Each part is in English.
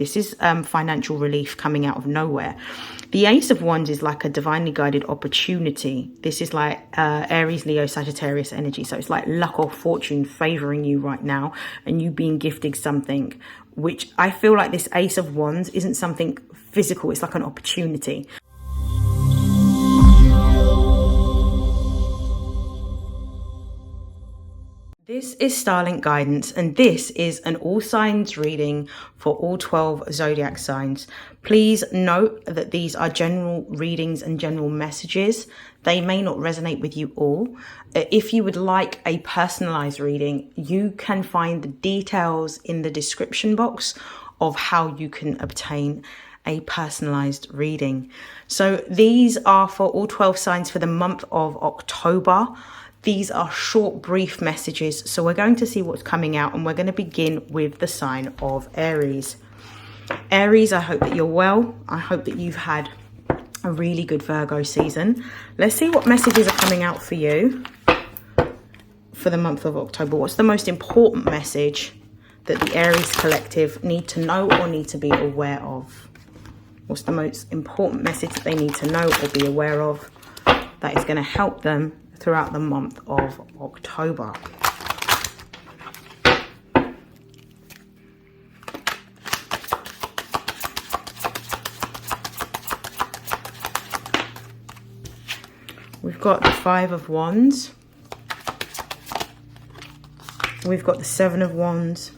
This is financial relief coming out of nowhere. The Ace of Wands is like a divinely guided opportunity. This is like Aries, Leo, Sagittarius energy. So it's like luck or fortune favoring you right now and you being gifted something, which I feel like this Ace of Wands isn't something physical. It's like an opportunity. This is StarLink guidance, and this is an all signs reading for all 12 zodiac signs. Please note that these are general readings and general messages. They may not resonate with you all. If you would like a personalized reading, you can find the details in the description box of how you can obtain a personalized reading. So these are for all 12 signs for the month of October. These are short, brief messages. So we're going to see what's coming out, and we're going to begin with the sign of Aries. Aries, I hope that you're well. I hope that you've had a really good Virgo season. Let's see what messages are coming out for you for the month of October. What's the most important message that the Aries collective need to know or need to be aware of? What's the most important message that they need to know or be aware of that is going to help them throughout the month of October? We've got the Five of Wands. We've got the Seven of Wands.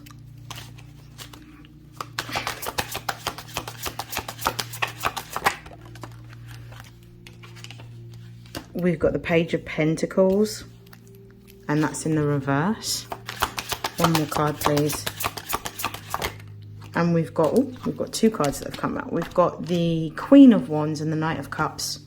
We've got the Page of Pentacles, and that's in the reverse. One more card, please. And we've got two cards that have come out. We've got the Queen of Wands and the Knight of Cups.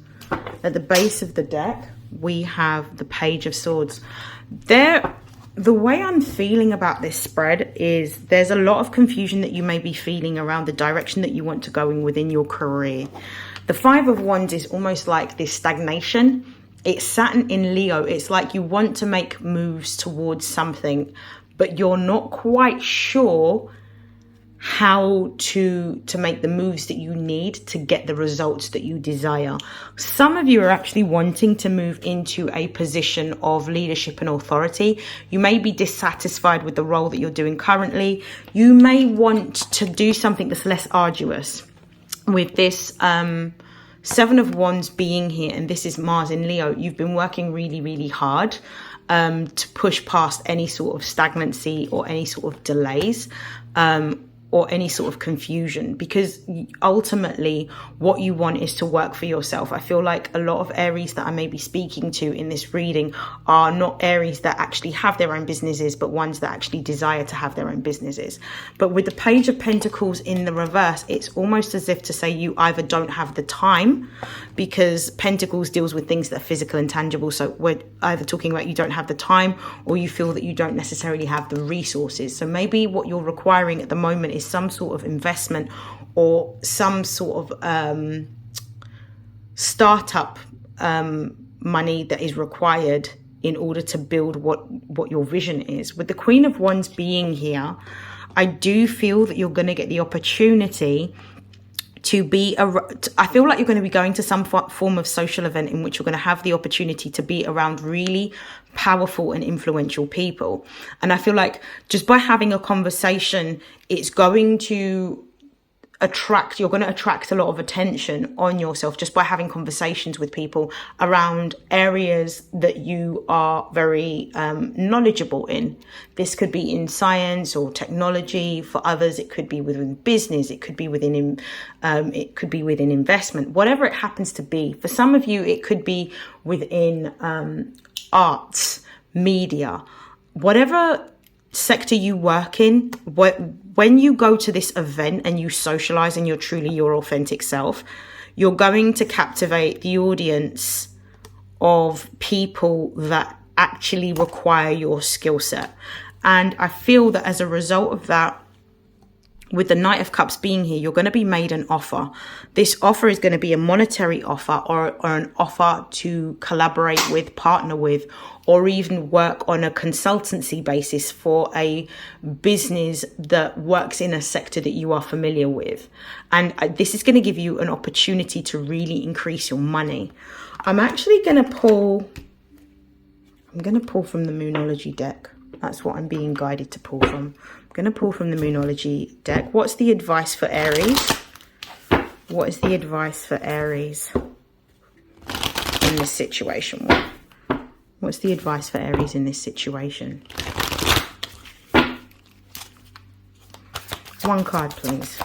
At the base of the deck, we have the Page of Swords. The way I'm feeling about this spread is there's a lot of confusion that you may be feeling around the direction that you want to go in within your career. The Five of Wands is almost like this stagnation. It's Saturn in Leo. It's like you want to make moves towards something, but you're not quite sure how to make the moves that you need to get the results that you desire. Some of you are actually wanting to move into a position of leadership and authority. You may be dissatisfied with the role that you're doing currently. You may want to do something that's less arduous. With this Seven of Wands being here, and this is Mars in Leo, you've been working really, really hard to push past any sort of stagnancy or any sort of delays or any sort of confusion, because ultimately what you want is to work for yourself. I feel like a lot of Aries that I may be speaking to in this reading are not Aries that actually have their own businesses, but ones that actually desire to have their own businesses. But with the Page of Pentacles in the reverse, it's almost as if to say you either don't have the time, because Pentacles deals with things that are physical and tangible. So we're either talking about you don't have the time, or you feel that you don't necessarily have the resources. So maybe what you're requiring at the moment is some sort of investment or some sort of startup money that is required in order to build what your vision is. With the Queen of Wands being here, I do feel that you're going to get the opportunity to be, I feel like you're going to be going to some form of social event in which you're going to have the opportunity to be around really powerful and influential people. And I feel like just by having a conversation, it's going to you're going to attract a lot of attention on yourself just by having conversations with people around areas that you are very knowledgeable in. This could be in science or technology. For others, it could be within business. It could be within investment, whatever it happens to be. For some of you, it could be within arts, media, whatever sector you work in. When you go to this event and you socialize and you're truly your authentic self, you're going to captivate the audience of people that actually require your skill set. And I feel that as a result of that, with the Knight of Cups being here, you're going to be made an offer. This offer is going to be a monetary offer, or an offer to collaborate with, partner with, or even work on a consultancy basis for a business that works in a sector that you are familiar with. And this is going to give you an opportunity to really increase your money. I'm actually going to pull, from the Moonology deck. That's what I'm being guided to pull from. I'm going to pull from the Moonology deck. What's the advice for Aries? What is the advice for Aries in this situation? What's the advice for Aries in this situation? One card, please.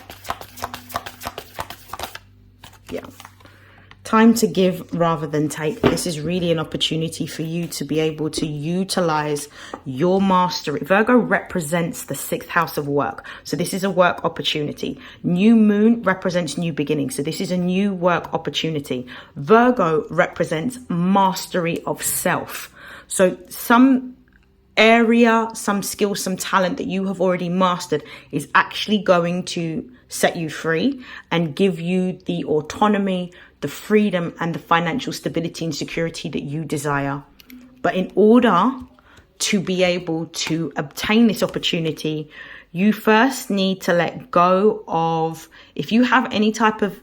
Yeah. Time to give rather than take. This is really an opportunity for you to be able to utilize your mastery. Virgo represents the 6th house of work. So this is a work opportunity. New moon represents new beginnings. So this is a new work opportunity. Virgo represents mastery of self. So some area, some skill, some talent that you have already mastered is actually going to set you free and give you the autonomy, the freedom, and the financial stability and security that you desire. But in order to be able to obtain this opportunity, you first need to let go of, if you have any type of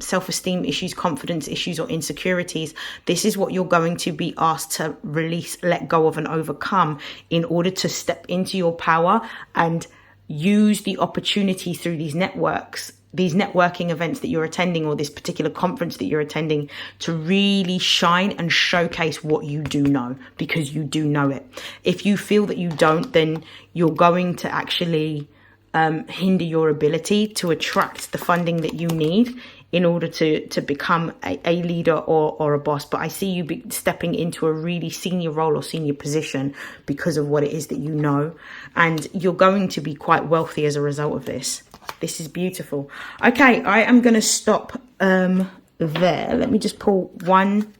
self-esteem issues, confidence issues, or insecurities, this is what you're going to be asked to release, let go of, and overcome in order to step into your power and use the opportunity through these networks, these networking events that you're attending, or this particular conference that you're attending, to really shine and showcase what you do know, because you do know it. If you feel that you don't, then you're going to actually hinder your ability to attract the funding that you need in order to become a leader or a boss. But I see you stepping into a really senior role or senior position because of what it is that you know. And you're going to be quite wealthy as a result of this. This is beautiful. Okay, I am going to stop there. Let me just pull one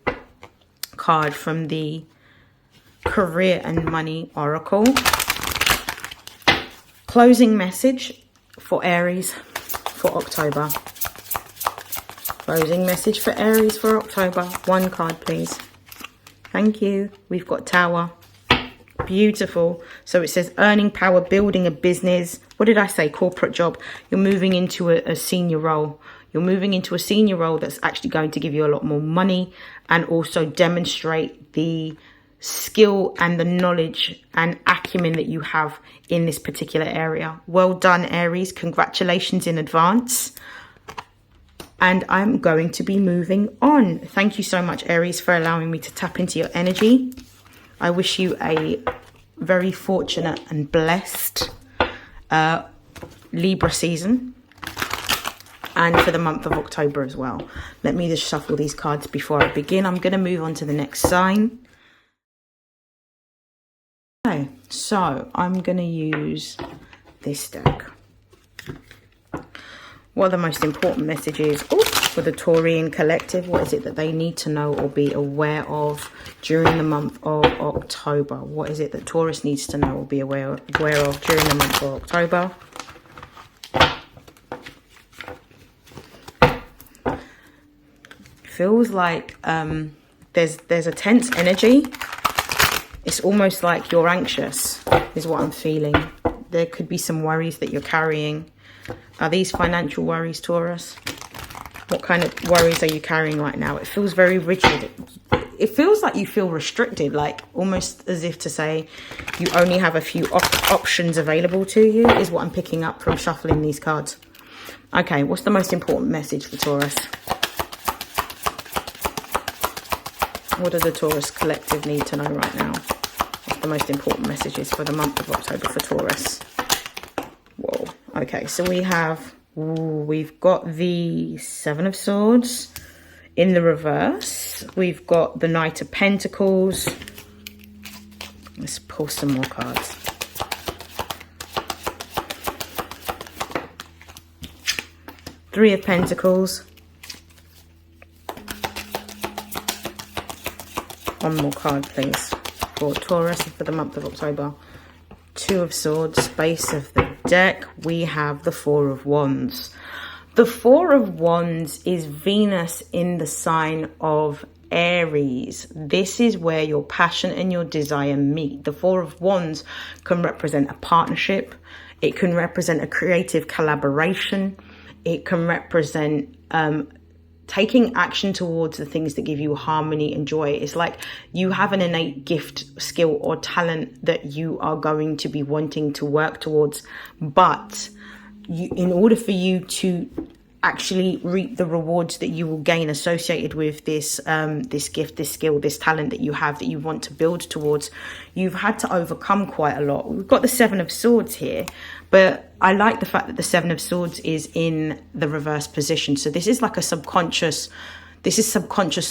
card from the Career and Money Oracle. Closing message for Aries for October. Closing message for Aries for October. One card, please. Thank you. We've got Tower. Beautiful. So it says earning power, building a business. What did I say? Corporate job. You're moving into a senior role. You're moving into a senior role that's actually going to give you a lot more money and also demonstrate the skill and the knowledge and acumen that you have in this particular area. Well done, Aries. Congratulations in advance. And I'm going to be moving on. Thank you so much, Aries, for allowing me to tap into your energy. I wish you a very fortunate and blessed Libra season. And for the month of October as well. Let me just shuffle these cards before I begin. I'm going to move on to the next sign. Okay, so I'm going to use this deck. What are the most important messages for the Taurian collective? What is it that they need to know or be aware of during the month of October? What is it that Taurus needs to know or be aware of during the month of October? Feels like there's a tense energy. It's almost like you're anxious, is what I'm feeling. There could be some worries that you're carrying. Are these financial worries, Taurus? What kind of worries are you carrying right now? It feels very rigid. It feels like you feel restricted, like almost as if to say you only have a few options available to you, is what I'm picking up from shuffling these cards. Okay, what's the most important message for Taurus? What does the Taurus collective need to know right now? What's the most important messages for the month of October for Taurus? Whoa. Okay, so we've got the Seven of Swords in the reverse. We've got the Knight of Pentacles. Let's pull some more cards. Three of Pentacles. One more card, please, for Taurus for the month of October. Two of Swords, base of the deck, we have the Four of Wands. The Four of Wands is Venus in the sign of Aries. This is where your passion and your desire meet. The Four of Wands can represent a partnership. It can represent a creative collaboration. It can represent taking action towards the things that give you harmony and joy. It's like you have an innate gift, skill, or talent that you are going to be wanting to work towards. But in order for you to actually reap the rewards that you will gain associated with this this gift, this skill, this talent that you have, that you want to build towards, you've had to overcome quite a lot. We've got the Seven of Swords here, but I like the fact that the Seven of Swords is in the reverse position. So this is like a subconscious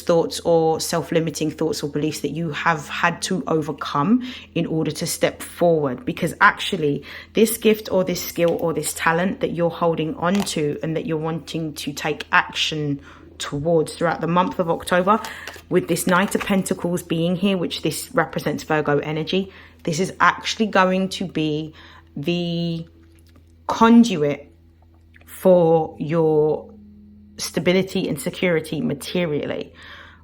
thoughts or self-limiting thoughts or beliefs that you have had to overcome in order to step forward. Because actually this gift or this skill or this talent that you're holding on to and that you're wanting to take action towards throughout the month of October, with this Knight of Pentacles being here, which this represents Virgo energy, this is actually going to be the conduit for your stability and security materially.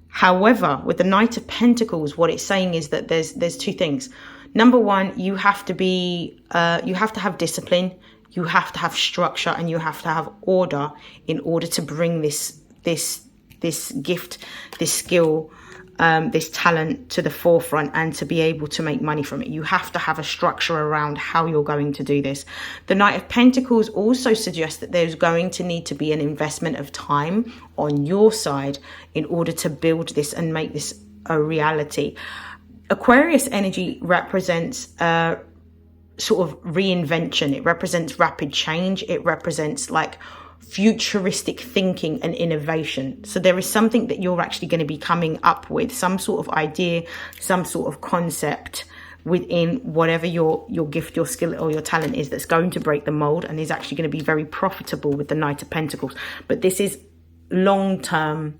However, with the Knight of Pentacles, what it's saying is that there's two things. Number one, you have to have discipline, you have to have structure, and you have to have order in order to bring this gift, this skill, this talent to the forefront and to be able to make money from it. You have to have a structure around how you're going to do this. The Knight of Pentacles also suggests that there's going to need to be an investment of time on your side in order to build this and make this a reality. Aquarius energy represents sort of reinvention. It represents rapid change. It represents like futuristic thinking and innovation. So there is something that you're actually going to be coming up with, some sort of idea, some sort of concept within whatever your gift, your skill, or your talent is, that's going to break the mold and is actually going to be very profitable with the Knight of Pentacles. But this is long-term.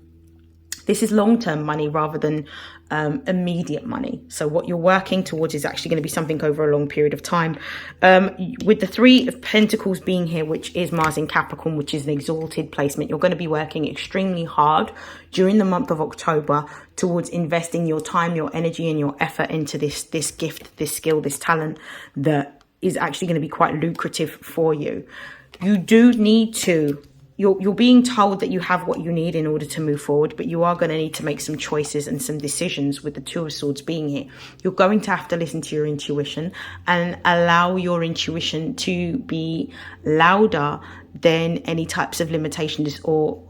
This is long-term money rather than immediate money. So what you're working towards is actually going to be something over a long period of time. With the Three of Pentacles being here, which is Mars in Capricorn, which is an exalted placement, you're going to be working extremely hard during the month of October towards investing your time, your energy, and your effort into this gift, this skill, this talent that is actually going to be quite lucrative for you. You do need to... You're being told that you have what you need in order to move forward, but you are going to need to make some choices and some decisions with the Two of Swords being here. You're going to have to listen to your intuition and allow your intuition to be louder than any types of limitations or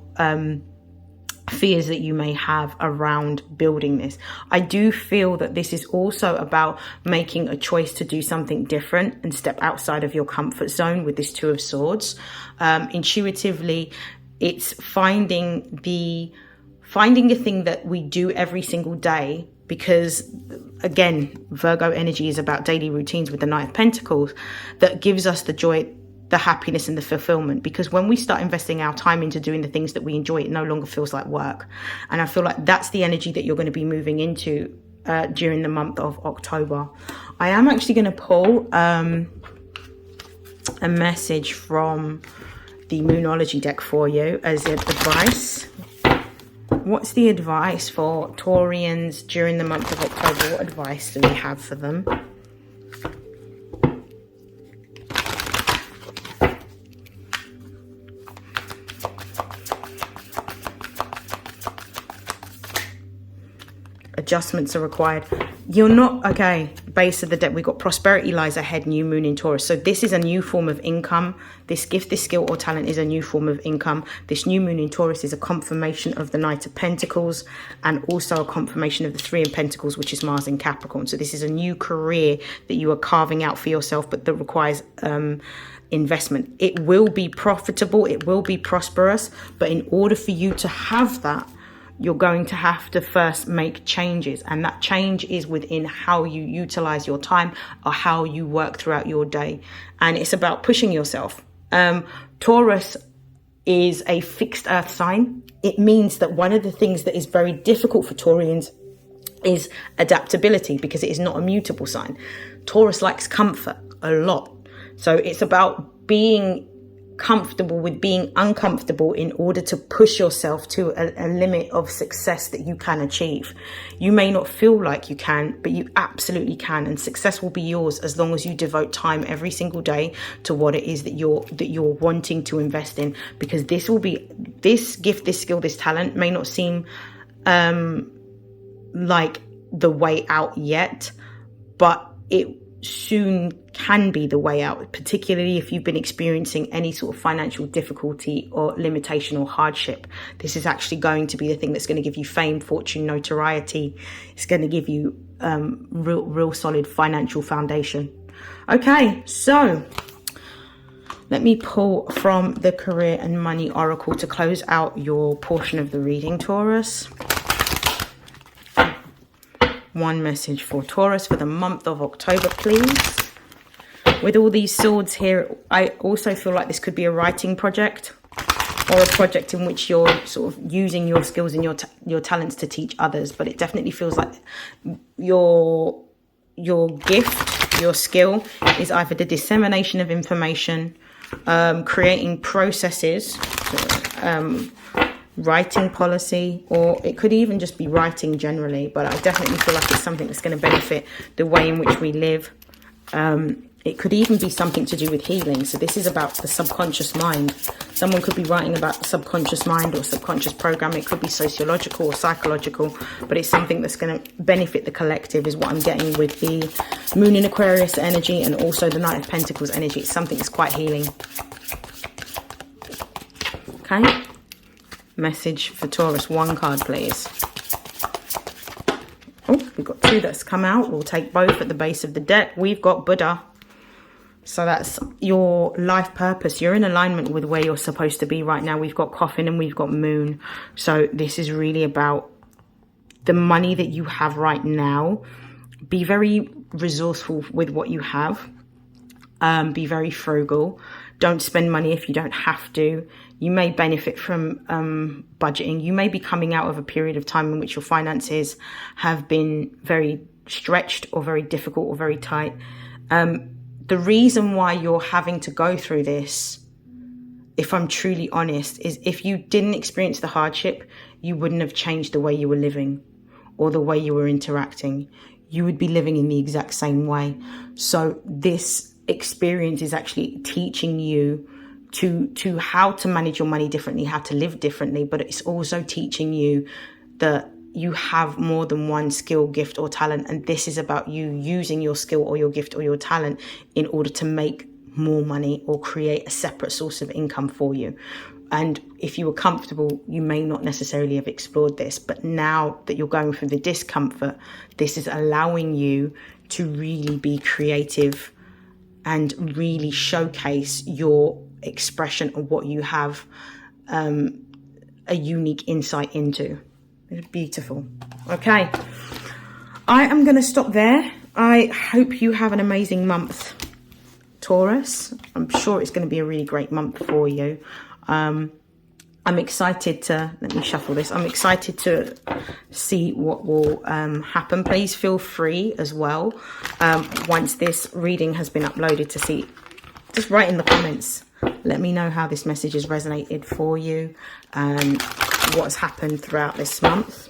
fears that you may have around building this. I do feel that this is also about making a choice to do something different and step outside of your comfort zone with this Two of Swords. Intuitively, it's finding the thing that we do every single day, because again, Virgo energy is about daily routines with the Knight of Pentacles, that gives us the joy, the happiness, and the fulfillment. Because when we start investing our time into doing the things that we enjoy, it no longer feels like work. And I feel like that's the energy that you're going to be moving into during the month of October. I am actually going to pull a message from the Moonology deck for you as advice. What's the advice for Taurians during the month of October? What advice do we have for them? Adjustments are required. You're not, okay, base of the deck, we've got prosperity lies ahead, new moon in Taurus. So this is a new form of income. This gift, this skill or talent is a new form of income. This new moon in Taurus is a confirmation of the Knight of Pentacles and also a confirmation of the Three of Pentacles, which is Mars in Capricorn. So this is a new career that you are carving out for yourself, but that requires investment. It will be profitable, it will be prosperous, but in order for you to have that, you're going to have to first make changes, and that change is within how you utilize your time or how you work throughout your day. And it's about pushing yourself. Taurus is a fixed earth sign. It means that one of the things that is very difficult for Taurians is adaptability, because it is not a mutable sign. Taurus likes comfort a lot. So it's about being comfortable with being uncomfortable in order to push yourself to a limit of success that you can achieve. You may not feel like you can, but you absolutely can, and success will be yours as long as you devote time every single day to what it is that you're wanting to invest in. Because this gift, this skill, this talent may not seem like the way out yet, but it soon can be the way out, particularly if you've been experiencing any sort of financial difficulty or limitation or hardship. This is actually going to be the thing that's going to give you fame, fortune, notoriety. It's going to give you real solid financial foundation. Okay, so let me pull from the Career and Money Oracle to close out your portion of the reading, Taurus. One message for Taurus for the month of October, please. With all these swords here, I also feel like this could be a writing project or a project in which you're sort of using your skills and your talents to teach others. But it definitely feels like your gift, your skill is either the dissemination of information, creating processes, writing policy, or it could even just be writing generally. But I definitely feel like it's something that's going to benefit the way in which we live. It could even be something to do with healing. So this is about the subconscious mind. Someone could be writing about the subconscious mind or subconscious program. It could be sociological or psychological, but it's something that's going to benefit the collective is what I'm getting with the Moon in Aquarius energy and also the Knight of Pentacles energy. It's something that's quite healing. Okay. Message for Taurus. One card, please. Oh, we've got two that's come out. We'll take both at the base of the deck. We've got Buddha. So that's your life purpose. You're in alignment with where you're supposed to be right now. We've got Coffin and we've got Moon. So this is really about the money that you have right now. Be very resourceful with what you have. Be very frugal. Don't spend money if you don't have to. You may benefit from budgeting. You may be coming out of a period of time in which your finances have been very stretched or very difficult or very tight. The reason why you're having to go through this, if I'm truly honest, is if you didn't experience the hardship, you wouldn't have changed the way you were living or the way you were interacting. You would be living in the exact same way. So this experience is actually teaching you to how to manage your money differently, how to live differently, but it's also teaching you that you have more than one skill, gift or talent, and this is about you using your skill or your gift or your talent in order to make more money or create a separate source of income for you. And if you were comfortable, you may not necessarily have explored this, but now that you're going through the discomfort, this is allowing you to really be creative and really showcase your expression of what you have a unique insight into. It's beautiful. Okay, I am going to stop there. I hope you have an amazing month, Taurus. I'm sure it's going to be a really great month for you. I'm excited to, let me shuffle this. I'm excited to see what will happen. Please feel free as well, once this reading has been uploaded, to see, just write in the comments. Let me know how this message has resonated for you and what's happened throughout this month.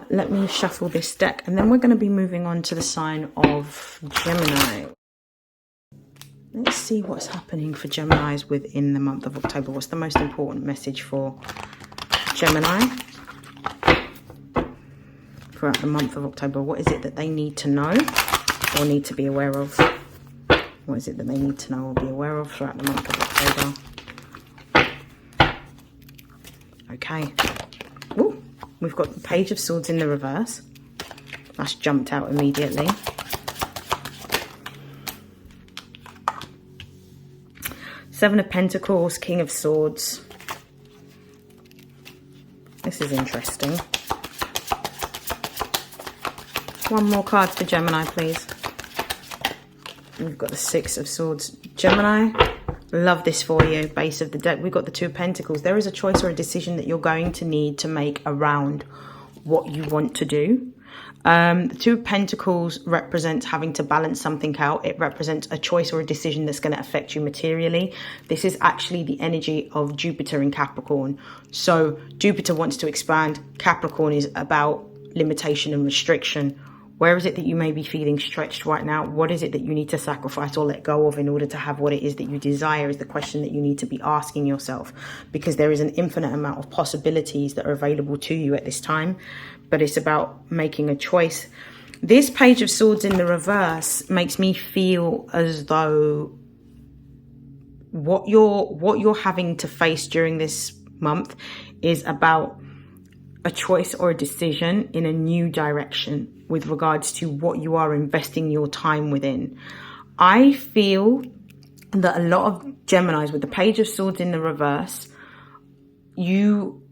Let me shuffle this deck and then we're going to be moving on to the sign of Gemini. Let's see what's happening for Geminis within the month of October. What's the most important message for Gemini throughout the month of October? What is it that they need to know or need to be aware of? What is it that they need to know or be aware of throughout the month of October? Okay. Ooh, we've got the Page of Swords in the reverse. That's jumped out immediately. Seven of Pentacles, King of Swords. This is interesting. One more card for Gemini, please. We've got the Six of Swords. Gemini, love this for you. Base of the deck, we've got the Two of Pentacles. There is a choice or a decision that you're going to need to make around what you want to do. The Two of Pentacles represents having to balance something out. It represents a choice or a decision that's going to affect you materially. This is actually the energy of Jupiter in Capricorn. So Jupiter wants to expand. Capricorn is about limitation and restriction. Where is it that you may be feeling stretched right now? What is it that you need to sacrifice or let go of in order to have what it is that you desire is the question that you need to be asking yourself, because there is an infinite amount of possibilities that are available to you at this time, but it's about making a choice. This Page of Swords in the reverse makes me feel as though what you're having to face during this month is about a choice or a decision in a new direction with regards to what you are investing your time within. I feel that a lot of Geminis with the Page of Swords in the reverse, you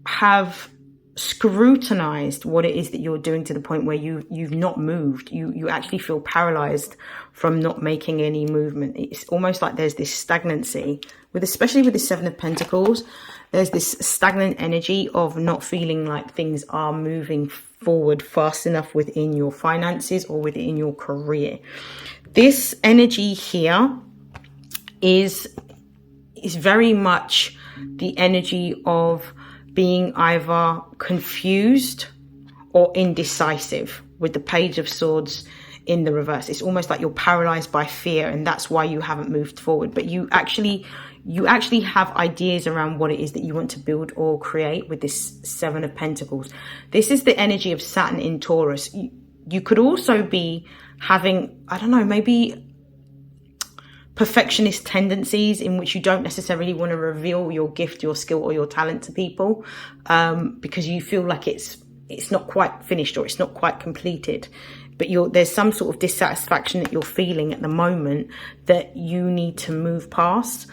have scrutinized what it is that you're doing to the point where you've not moved. You actually feel paralyzed from not making any movement. It's almost like there's this stagnancy, especially with the Seven of Pentacles. There's this stagnant energy of not feeling like things are moving forward fast enough within your finances or within your career. This energy here is very much the energy of being either confused or indecisive with the Page of Swords in the reverse. It's almost like you're paralyzed by fear, and that's why you haven't moved forward. But you actually have ideas around what it is that you want to build or create with this Seven of Pentacles. This is the energy of Saturn in Taurus. You could also be having, I don't know, maybe perfectionist tendencies in which you don't necessarily want to reveal your gift, your skill, or your talent to people, because you feel like it's not quite finished or it's not quite completed. But there's some sort of dissatisfaction that you're feeling at the moment that you need to move past.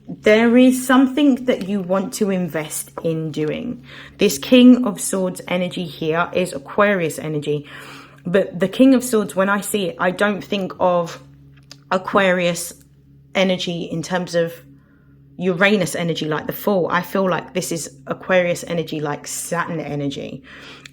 There is something that you want to invest in doing. This King of Swords energy here is Aquarius energy. But the King of Swords, when I see it, I don't think of Aquarius energy in terms of Uranus energy like the Fool. I feel like this is Aquarius energy like Saturn energy.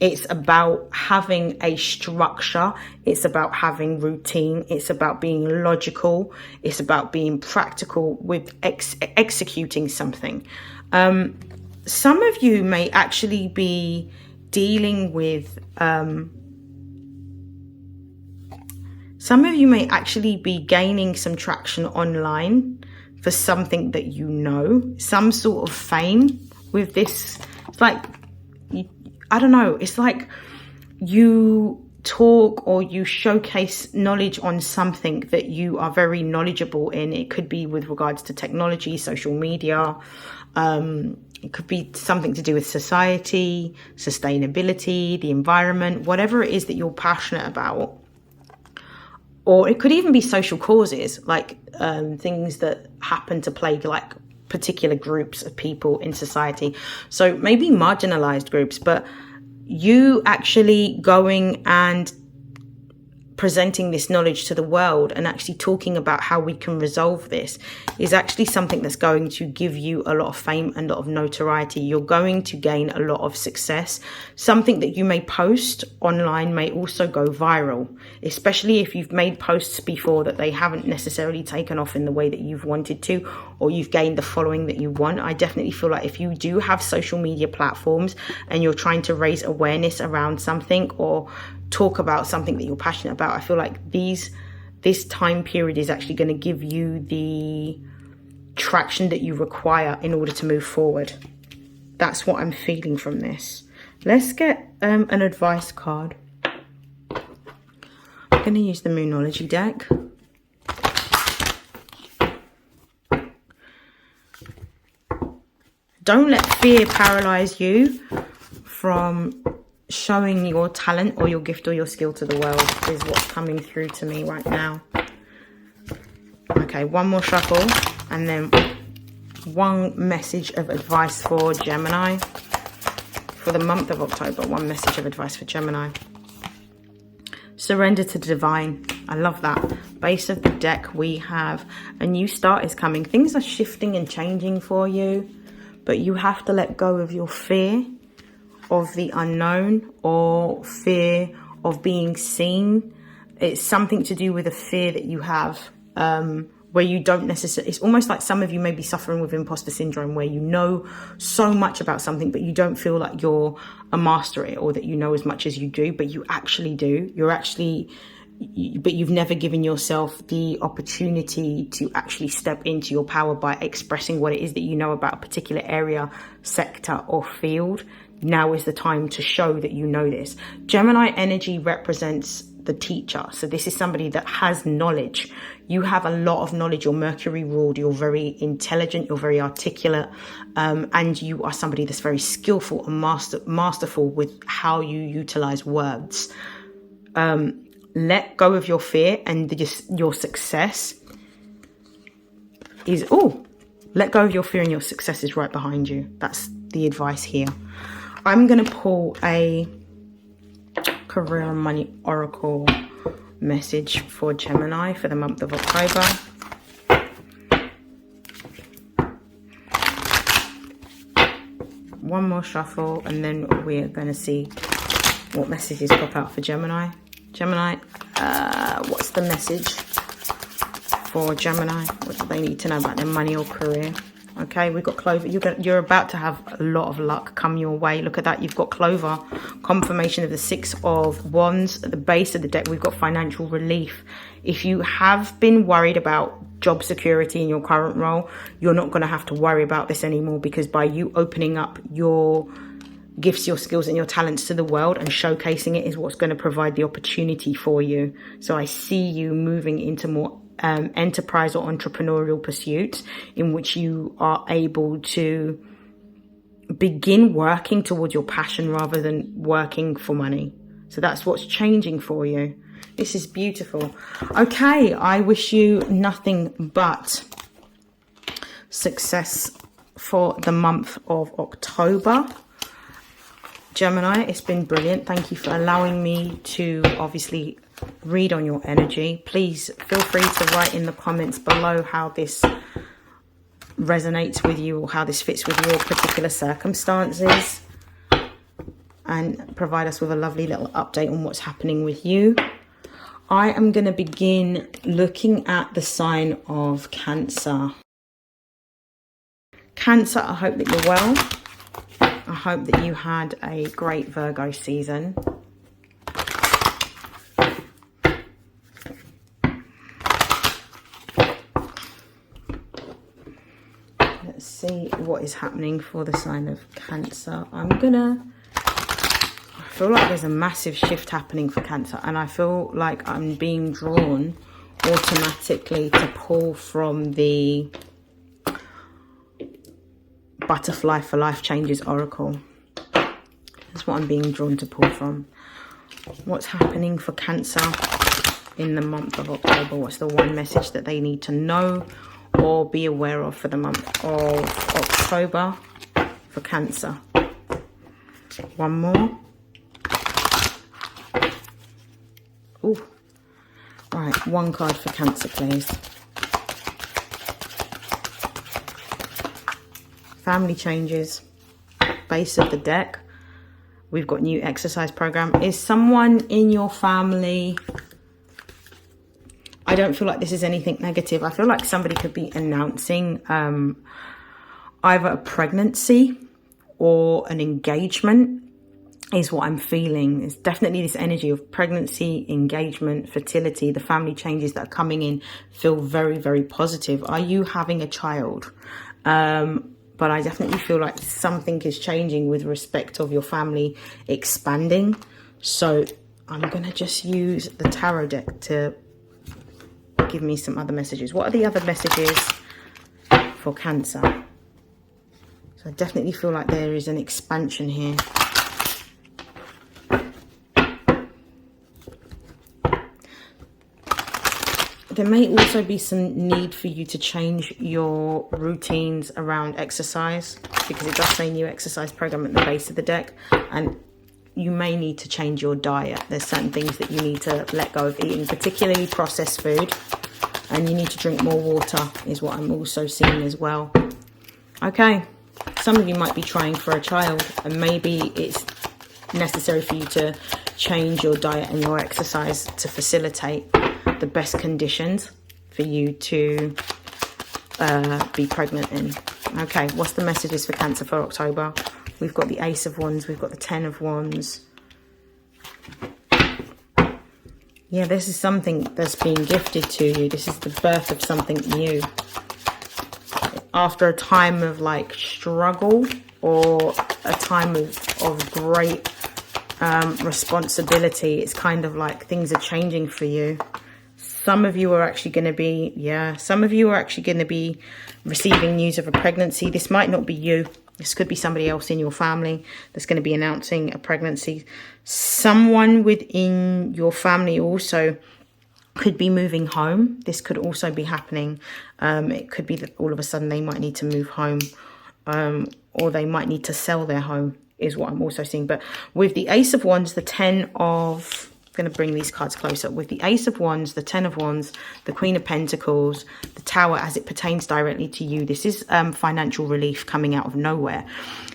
It's about having a structure. It's about having routine. It's about being logical. It's about being practical with executing something. Some of you may actually be dealing with some of you may actually be gaining some traction online for something that you know, some sort of fame with this. It's like, I don't know, it's like you talk or you showcase knowledge on something that you are very knowledgeable in. It could be with regards to technology, social media. It could be something to do with society, sustainability, the environment, whatever it is that you're passionate about. Or it could even be social causes, like things that happen to plague like particular groups of people in society. So maybe marginalized groups, but you actually going and presenting this knowledge to the world and actually talking about how we can resolve this is actually something that's going to give you a lot of fame and a lot of notoriety. You're going to gain a lot of success. Something that you may post online may also go viral, especially if you've made posts before that they haven't necessarily taken off in the way that you've wanted to, or you've gained the following that you want. I definitely feel like if you do have social media platforms and you're trying to raise awareness around something or talk about something that you're passionate about, I feel like this time period is actually going to give you the traction that you require in order to move forward. That's what I'm feeling from this. Let's get an advice card. I'm going to use the Moonology deck. Don't let fear paralyze you from showing your talent or your gift or your skill to the world is what's coming through to me right now. Okay, one more shuffle and then one message of advice for Gemini for the month of October. One message of advice for Gemini. Surrender to the divine. I love that. Base of the deck, we have a new start is coming. Things are shifting and changing for you, but you have to let go of your fear of the unknown or fear of being seen. It's something to do with a fear that you have, where you don't necessarily, it's almost like some of you may be suffering with imposter syndrome, where you know so much about something, but you don't feel like you're a master at it, or that you know as much as you do, but you actually do. But you've never given yourself the opportunity to actually step into your power by expressing what it is that you know about a particular area, sector, or field. Now is the time to show that you know this. Gemini energy represents the teacher. So this is somebody that has knowledge. You have a lot of knowledge. You're Mercury ruled. You're very intelligent. You're very articulate. And you are somebody that's very skillful and masterful with how you utilize words. Let go of your fear, and your success is, let go of your fear and your success is right behind you. That's the advice here. I'm going to pull a career and money oracle message for Gemini for the month of October. One more shuffle, and then we're going to see what messages pop out for Gemini. Gemini, what's the message for Gemini? What do they need to know about their money or career? Okay, we've got Clover. You're about to have a lot of luck come your way. Look at that. You've got Clover. Confirmation of the 6 of Wands. At the base of the deck, we've got financial relief. If you have been worried about job security in your current role, you're not going to have to worry about this anymore, because by you opening up your gifts, your skills, and your talents to the world and showcasing it is what's going to provide the opportunity for you. So I see you moving into more enterprise or entrepreneurial pursuits in which you are able to begin working towards your passion rather than working for money. So that's what's changing for you. This is beautiful. Okay, I wish you nothing but success for the month of October. Gemini, it's been brilliant. Thank you for allowing me to obviously read on your energy. Please feel free to write in the comments below how this resonates with you, or how this fits with your particular circumstances, and provide us with a lovely little update on what's happening with you. I am going to begin looking at the sign of Cancer. Cancer, I hope that you're well. I hope that you had a great Virgo season. Let's see what is happening for the sign of Cancer. I feel like there's a massive shift happening for Cancer, and I feel like I'm being drawn automatically to pull from the Butterfly for Life Changes Oracle. That's what I'm being drawn to pull from. What's happening for Cancer in the month of October? What's the one message that they need to know or be aware of for the month of October for Cancer? One more. Ooh. Right, one card for Cancer, please. Family changes. Base of the deck. We've got new exercise program. Is someone in your family... I don't feel like this is anything negative. I feel like somebody could be announcing either a pregnancy or an engagement is what I'm feeling. It's definitely this energy of pregnancy, engagement, fertility. The family changes that are coming in feel very, very positive. Are you having a child? But I definitely feel like something is changing with respect of your family expanding. So I'm going to just use the tarot deck to give me some other messages. What are the other messages for Cancer? So I definitely feel like there is an expansion here. There may also be some need for you to change your routines around exercise, because it does say new exercise program at the base of the deck, and you may need to change your diet. There's certain things that you need to let go of eating, particularly processed food, and you need to drink more water is what I'm also seeing as well. Okay, some of you might be trying for a child, and maybe it's necessary for you to change your diet and your exercise to facilitate the best conditions for you to be pregnant in. Okay, what's the messages for Cancer for October? We've got the Ace of Wands, we've got the Ten of Wands. Yeah, this is something that's being gifted to you. This is the birth of something new. After a time of like struggle or a time of great responsibility, it's kind of like things are changing for you. Some of you are actually going to be, some of you are actually going to be receiving news of a pregnancy. This might not be you. This could be somebody else in your family that's going to be announcing a pregnancy. Someone within your family also could be moving home. This could also be happening. It could be that all of a sudden they might need to move home, or they might need to sell their home, is what I'm also seeing. But with the Ace of Wands, the Ten of... I'm going to bring these cards closer. With the Ace of Wands, the Ten of Wands, the Queen of Pentacles, the Tower, as it pertains directly to you, this is financial relief coming out of nowhere.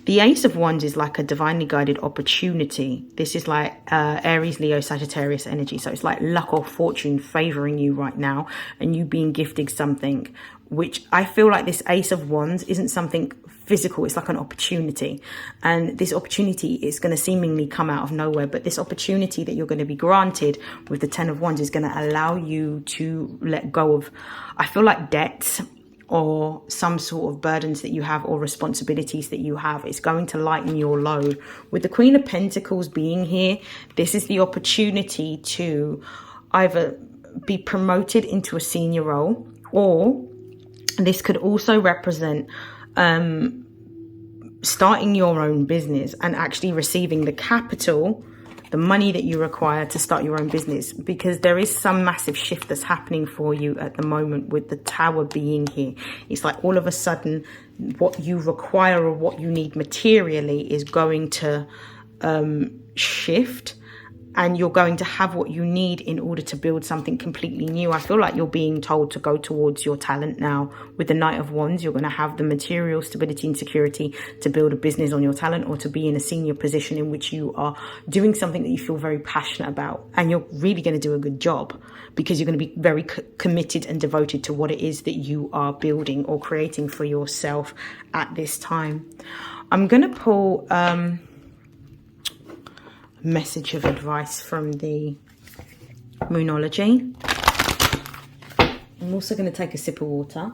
The Ace of Wands is like a divinely guided opportunity. This is like Aries, Leo, Sagittarius energy. So it's like luck or fortune favoring you right now, and you being gifted something, which I feel like this Ace of Wands isn't something physical. It's like an opportunity, and this opportunity is going to seemingly come out of nowhere, but this opportunity that you're going to be granted with the Ten of Wands is going to allow you to let go of, I feel like, debts or some sort of burdens that you have or responsibilities that you have. It's going to lighten your load. With the Queen of Pentacles being here, this is the opportunity to either be promoted into a senior role, or this could also represent starting your own business and actually receiving the capital, the money that you require to start your own business, because there is some massive shift that's happening for you at the moment with the Tower being here. It's like all of a sudden what you require or what you need materially is going to shift, and you're going to have what you need in order to build something completely new. I feel like you're being told to go towards your talent now. With the Knight of Wands, you're going to have the material stability and security to build a business on your talent, or to be in a senior position in which you are doing something that you feel very passionate about. And you're really going to do a good job, because you're going to be very committed and devoted to what it is that you are building or creating for yourself at this time. I'm going to pull... message of advice from the Moonology. I'm also going to take a sip of water.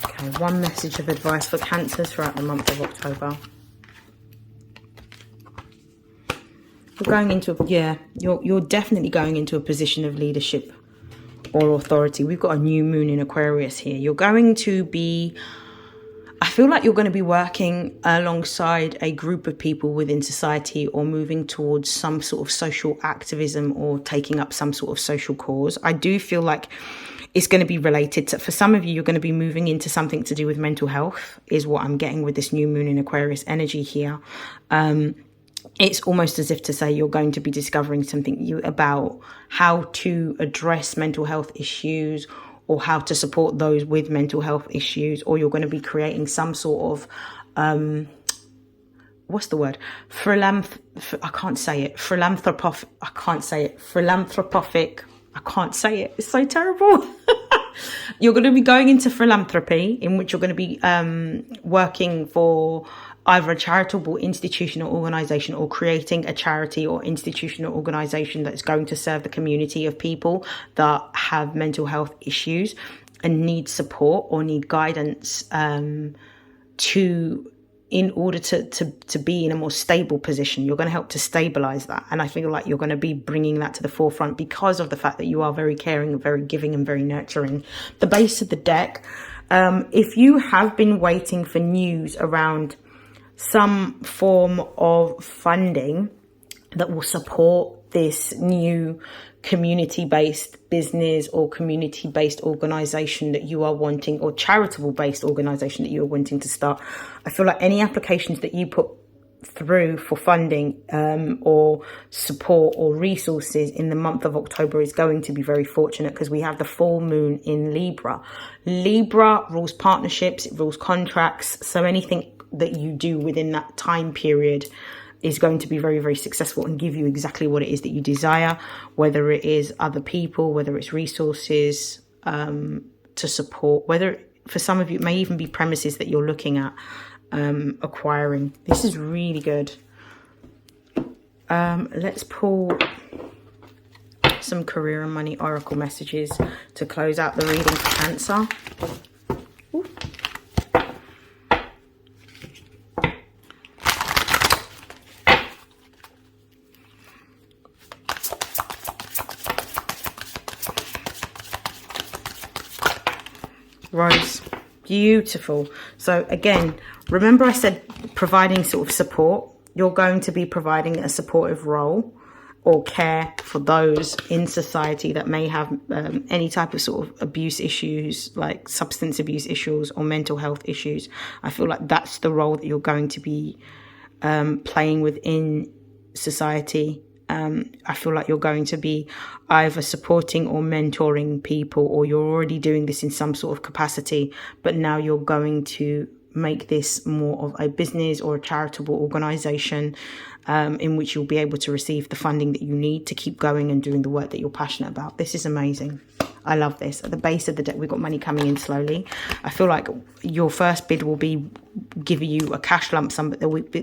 Okay, one message of advice for Cancers throughout the month of October. You're going into you're definitely going into a position of leadership or authority. We've got a new moon in Aquarius here. You're going to be, I feel like you're going to be working alongside a group of people within society, or moving towards some sort of social activism or taking up some sort of social cause. I do feel like it's going to be related to, for some of you, you're going to be moving into something to do with mental health, is what I'm getting with this new moon in Aquarius energy here. It's almost as if to say you're going to be discovering something about how to address mental health issues, or how to support those with mental health issues, or you're going to be creating some sort of, what's the word? Philanthropic. It's so terrible. You're going to be going into philanthropy, in which you're going to be working for either a charitable institution or organization, or creating a charity or institution or organization that's going to serve the community of people that have mental health issues and need support or need guidance in order to be in a more stable position. You're going to help to stabilize that. And I feel like you're going to be bringing that to the forefront because of the fact that you are very caring, very giving, and very nurturing. The base of the deck, if you have been waiting for news around some form of funding that will support this new community-based business or community-based organization that you are wanting, or charitable-based organization that you are wanting to start, I feel like any applications that you put through for funding or support or resources in the month of October is going to be very fortunate, because we have the full moon in Libra. Libra rules partnerships, it rules contracts, so anything that you do within that time period is going to be very, very successful and give you exactly what it is that you desire, whether it is other people, whether it's resources to support, whether for some of you it may even be premises that you're looking at acquiring. This is really good. Let's pull some career and money oracle messages to close out the reading for Cancer. Ooh. Rose, beautiful. So again, remember I said providing sort of support. You're going to be providing a supportive role or care for those in society that may have any type of sort of abuse issues, like substance abuse issues or mental health issues. I feel like that's the role that you're going to be playing within society. I feel like you're going to be either supporting or mentoring people, or you're already doing this in some sort of capacity, but now you're going to make this more of a business or a charitable organization in which you'll be able to receive the funding that you need to keep going and doing the work that you're passionate about. This is amazing. I love this. At the base of the deck, we've got money coming in slowly. I feel like your first bid will be giving you a cash lump sum, but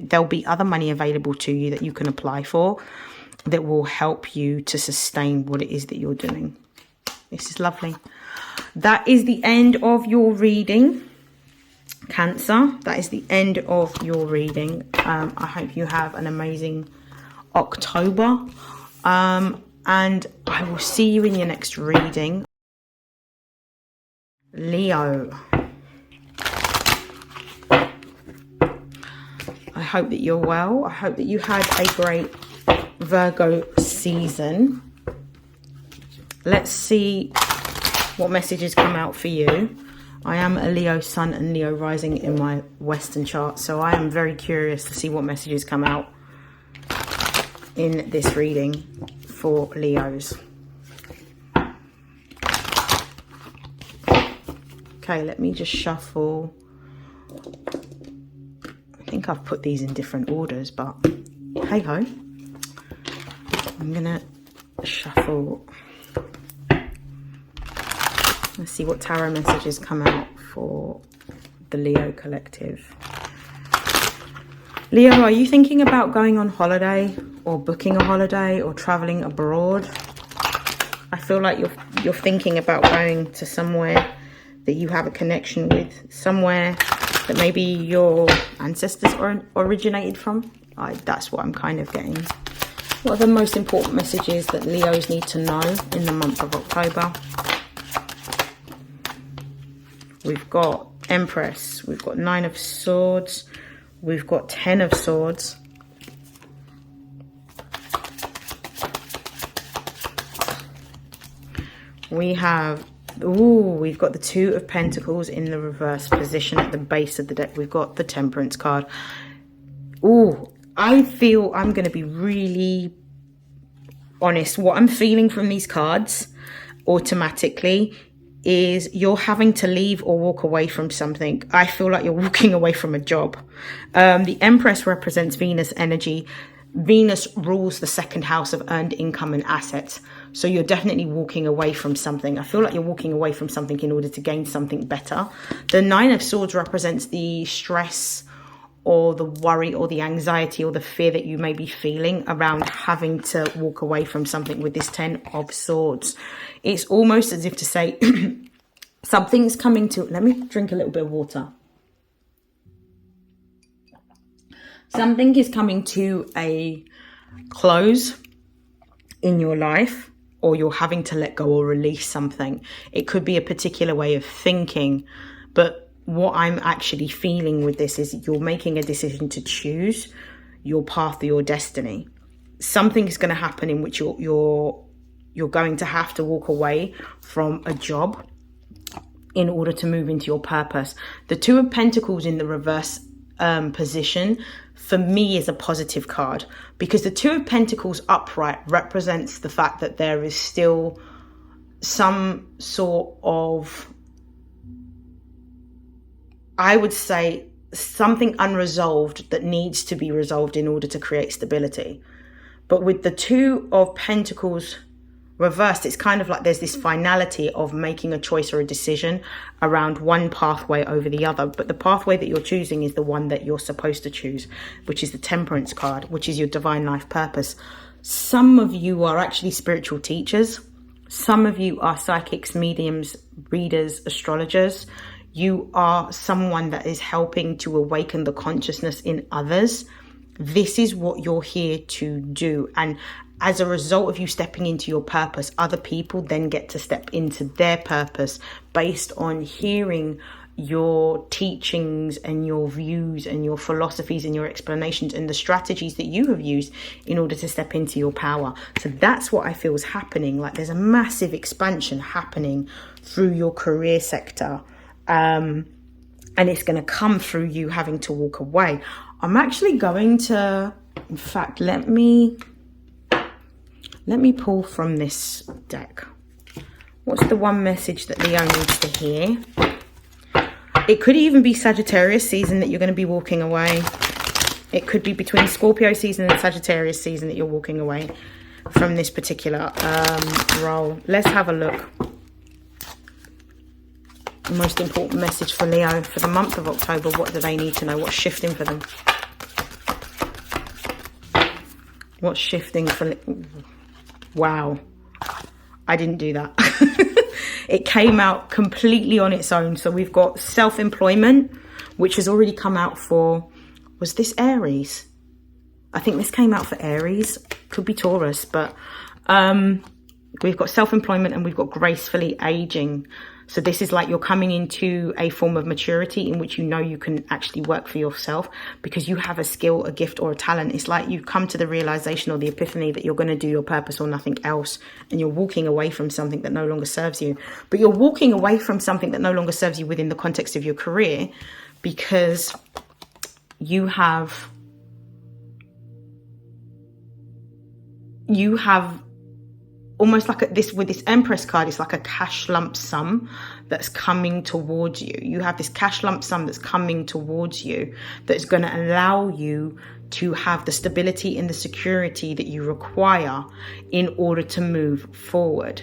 there'll be other money available to you that you can apply for that will help you to sustain what it is that you're doing. This is lovely. That is the end of your reading, Cancer. That is the end of your reading. I hope you have an amazing October. And I will see you in your next reading. Leo. I hope that you're well. I hope that you had a great Virgo season. Let's see what messages come out for you. I am a Leo sun and Leo rising in my Western chart, so I am very curious to see what messages come out in this reading for Leos. Okay, let me just shuffle. I think I've put these in different orders, but hey ho. I'm gonna shuffle. Let's see what tarot messages come out for the Leo collective. Leo, are you thinking about going on holiday or booking a holiday or traveling abroad? I feel like you're thinking about going to somewhere that you have a connection with, somewhere that maybe your ancestors originated from. That's what I'm kind of getting. What are the most important messages that Leos need to know in the month of October? We've got Empress, we've got 9 of Swords, we've got 10 of Swords. We've got the 2 of Pentacles in the reverse position at the base of the deck. We've got the Temperance card. I feel I'm going to be really honest. What I'm feeling from these cards automatically is you're having to leave or walk away from something. I feel like you're walking away from a job. The Empress represents Venus energy. Venus rules the second house of earned income and assets. So you're definitely walking away from something. I feel like you're walking away from something in order to gain something better. The 9 of Swords represents the stress or the worry or the anxiety or the fear that you may be feeling around having to walk away from something with this 10 of Swords. It's almost as if to say something's coming to... Let me drink a little bit of water. Something is coming to a close in your life, or you're having to let go or release something. It could be a particular way of thinking, but what I'm actually feeling with this is you're making a decision to choose your path or your destiny. Something is going to happen in which you're going to have to walk away from a job in order to move into your purpose. The 2 of Pentacles in the reverse position, for me, is a positive card, because the Two of Pentacles upright represents the fact that there is still some sort of, I would say, something unresolved that needs to be resolved in order to create stability. But with the Two of Pentacles reversed, it's kind of like there's this finality of making a choice or a decision around one pathway over the other. But the pathway that you're choosing is the one that you're supposed to choose, which is the Temperance card, which is your divine life purpose. Some of you are actually spiritual teachers. Some of you are psychics, mediums, readers, astrologers. You are someone that is helping to awaken the consciousness in others. This is what you're here to do. And as a result of you stepping into your purpose, other people then get to step into their purpose based on hearing your teachings and your views and your philosophies and your explanations and the strategies that you have used in order to step into your power. So that's what I feel is happening. Like there's a massive expansion happening through your career sector. And it's going to come through you having to walk away. I'm actually going to, in fact, let me pull from this deck. What's the one message that Leo needs to hear? It could even be Sagittarius season that you're going to be walking away. It could be between Scorpio season and Sagittarius season that you're walking away from this particular role. Let's have a look. The most important message for Leo for the month of October. What do they need to know? What's shifting for them? What's shifting for... Wow. I didn't do that. It came out completely on its own. So we've got self-employment, which has already come out for... Was this Aries? I think this came out for Aries. Could be Taurus, but... we've got self-employment and we've got gracefully aging. So this is like you're coming into a form of maturity in which you know you can actually work for yourself because you have a skill, a gift or a talent. It's like you've come to the realization or the epiphany that you're going to do your purpose or nothing else. And you're walking away from something that no longer serves you. But you're walking away from something that no longer serves you within the context of your career because you have almost like this with this Empress card, it's like a cash lump sum that's coming towards you. You have this cash lump sum that's coming towards you that's going to allow you to have the stability and the security that you require in order to move forward.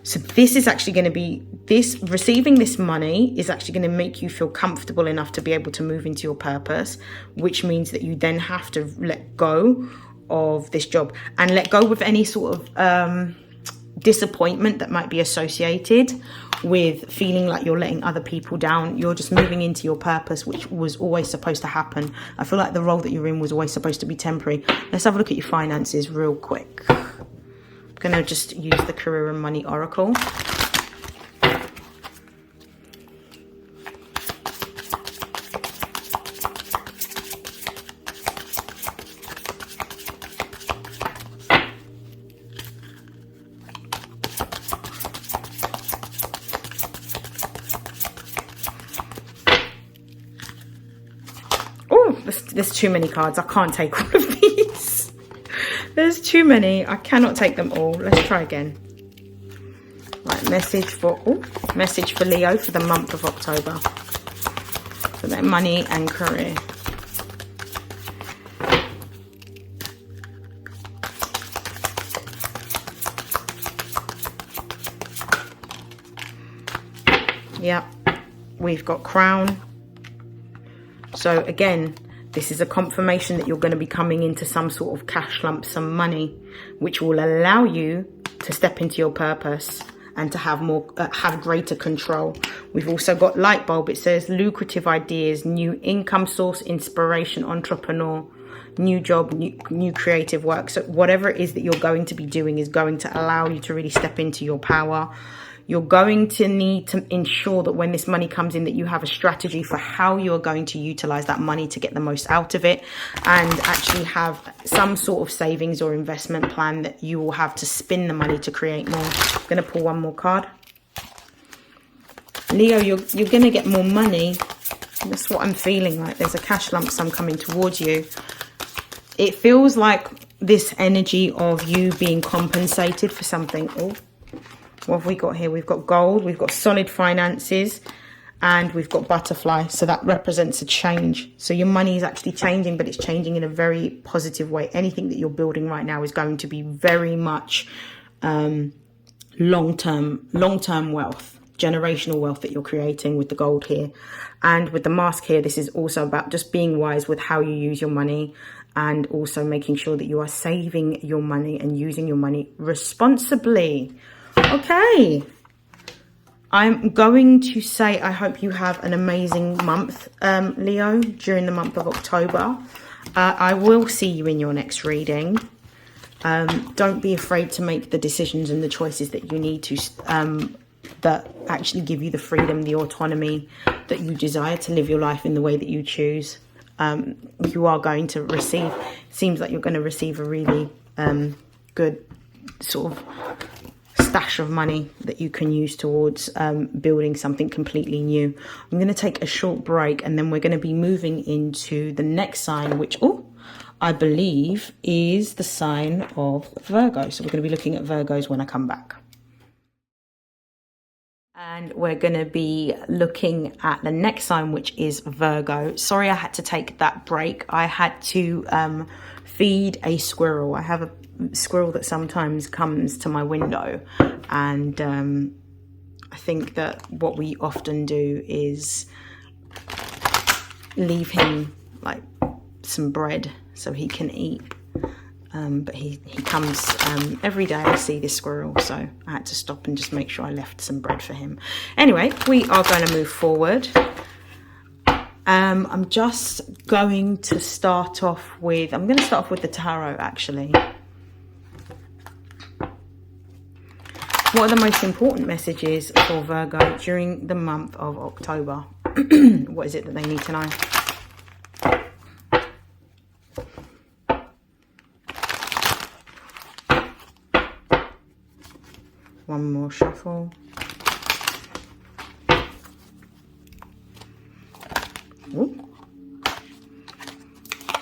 So this is actually going to be, receiving this money is actually going to make you feel comfortable enough to be able to move into your purpose, which means that you then have to let go of this job and let go with any sort of disappointment that might be associated with feeling like you're letting other people down. You're just moving into your purpose, which was always supposed to happen. I feel like the role that you're in was always supposed to be temporary. Let's have a look at your finances real quick. I'm going to just use the Career and Money Oracle. There's too many cards. I can't take all of these. There's too many. I cannot take them all. Let's try again. Right, message for Leo for the month of October. For their money and career. Yep. We've got Crown. So again, this is a confirmation that you're going to be coming into some sort of cash lump sum money, which will allow you to step into your purpose and to have have greater control. We've also got Light Bulb. It says lucrative ideas, new income source, inspiration, entrepreneur, new job, new creative work. So whatever it is that you're going to be doing is going to allow you to really step into your power. You're going to need to ensure that when this money comes in that you have a strategy for how you're going to utilize that money to get the most out of it and actually have some sort of savings or investment plan that you will have to spin the money to create more. I'm going to pull one more card. Leo, you're going to get more money That's what I'm feeling like. There's a cash lump sum coming towards you. It feels like this energy of you being compensated for something. Oh, what have we got here? We've got gold, we've got solid finances, and we've got butterfly. So that represents a change. So your money is actually changing, but it's changing in a very positive way. Anything that you're building right now is going to be very much long-term wealth, generational wealth that you're creating with the gold here. And with the mask here, this is also about just being wise with how you use your money, and also making sure that you are saving your money and using your money responsibly. Okay. I'm going to say I hope you have an amazing month, Leo, during the month of October. I will see you in your next reading. Don't be afraid to make the decisions and the choices that you need to, that actually give you the freedom, the autonomy that you desire to live your life in the way that you choose. You are going to receive, seems like you're going to receive a really good sort of stash of money that you can use towards building something completely new. I'm going to take a short break, and then we're going to be moving into the next sign, which I believe is the sign of Virgo. So we're going to be looking at Virgos when I come back. And we're going to be looking at the next sign, which is Virgo. Sorry, I had to take that break. I had to feed a squirrel. I have a squirrel that sometimes comes to my window. And I think that what we often do is leave him like some bread so he can eat. But he comes every day. I see this squirrel, so I had to stop and just make sure I left some bread for him. Anyway, we are going to move forward. I'm just going to start off with, I'm going to start off with the tarot, actually. What are the most important messages for Virgo during the month of October? What is it that they need to know? One more shuffle. Ooh.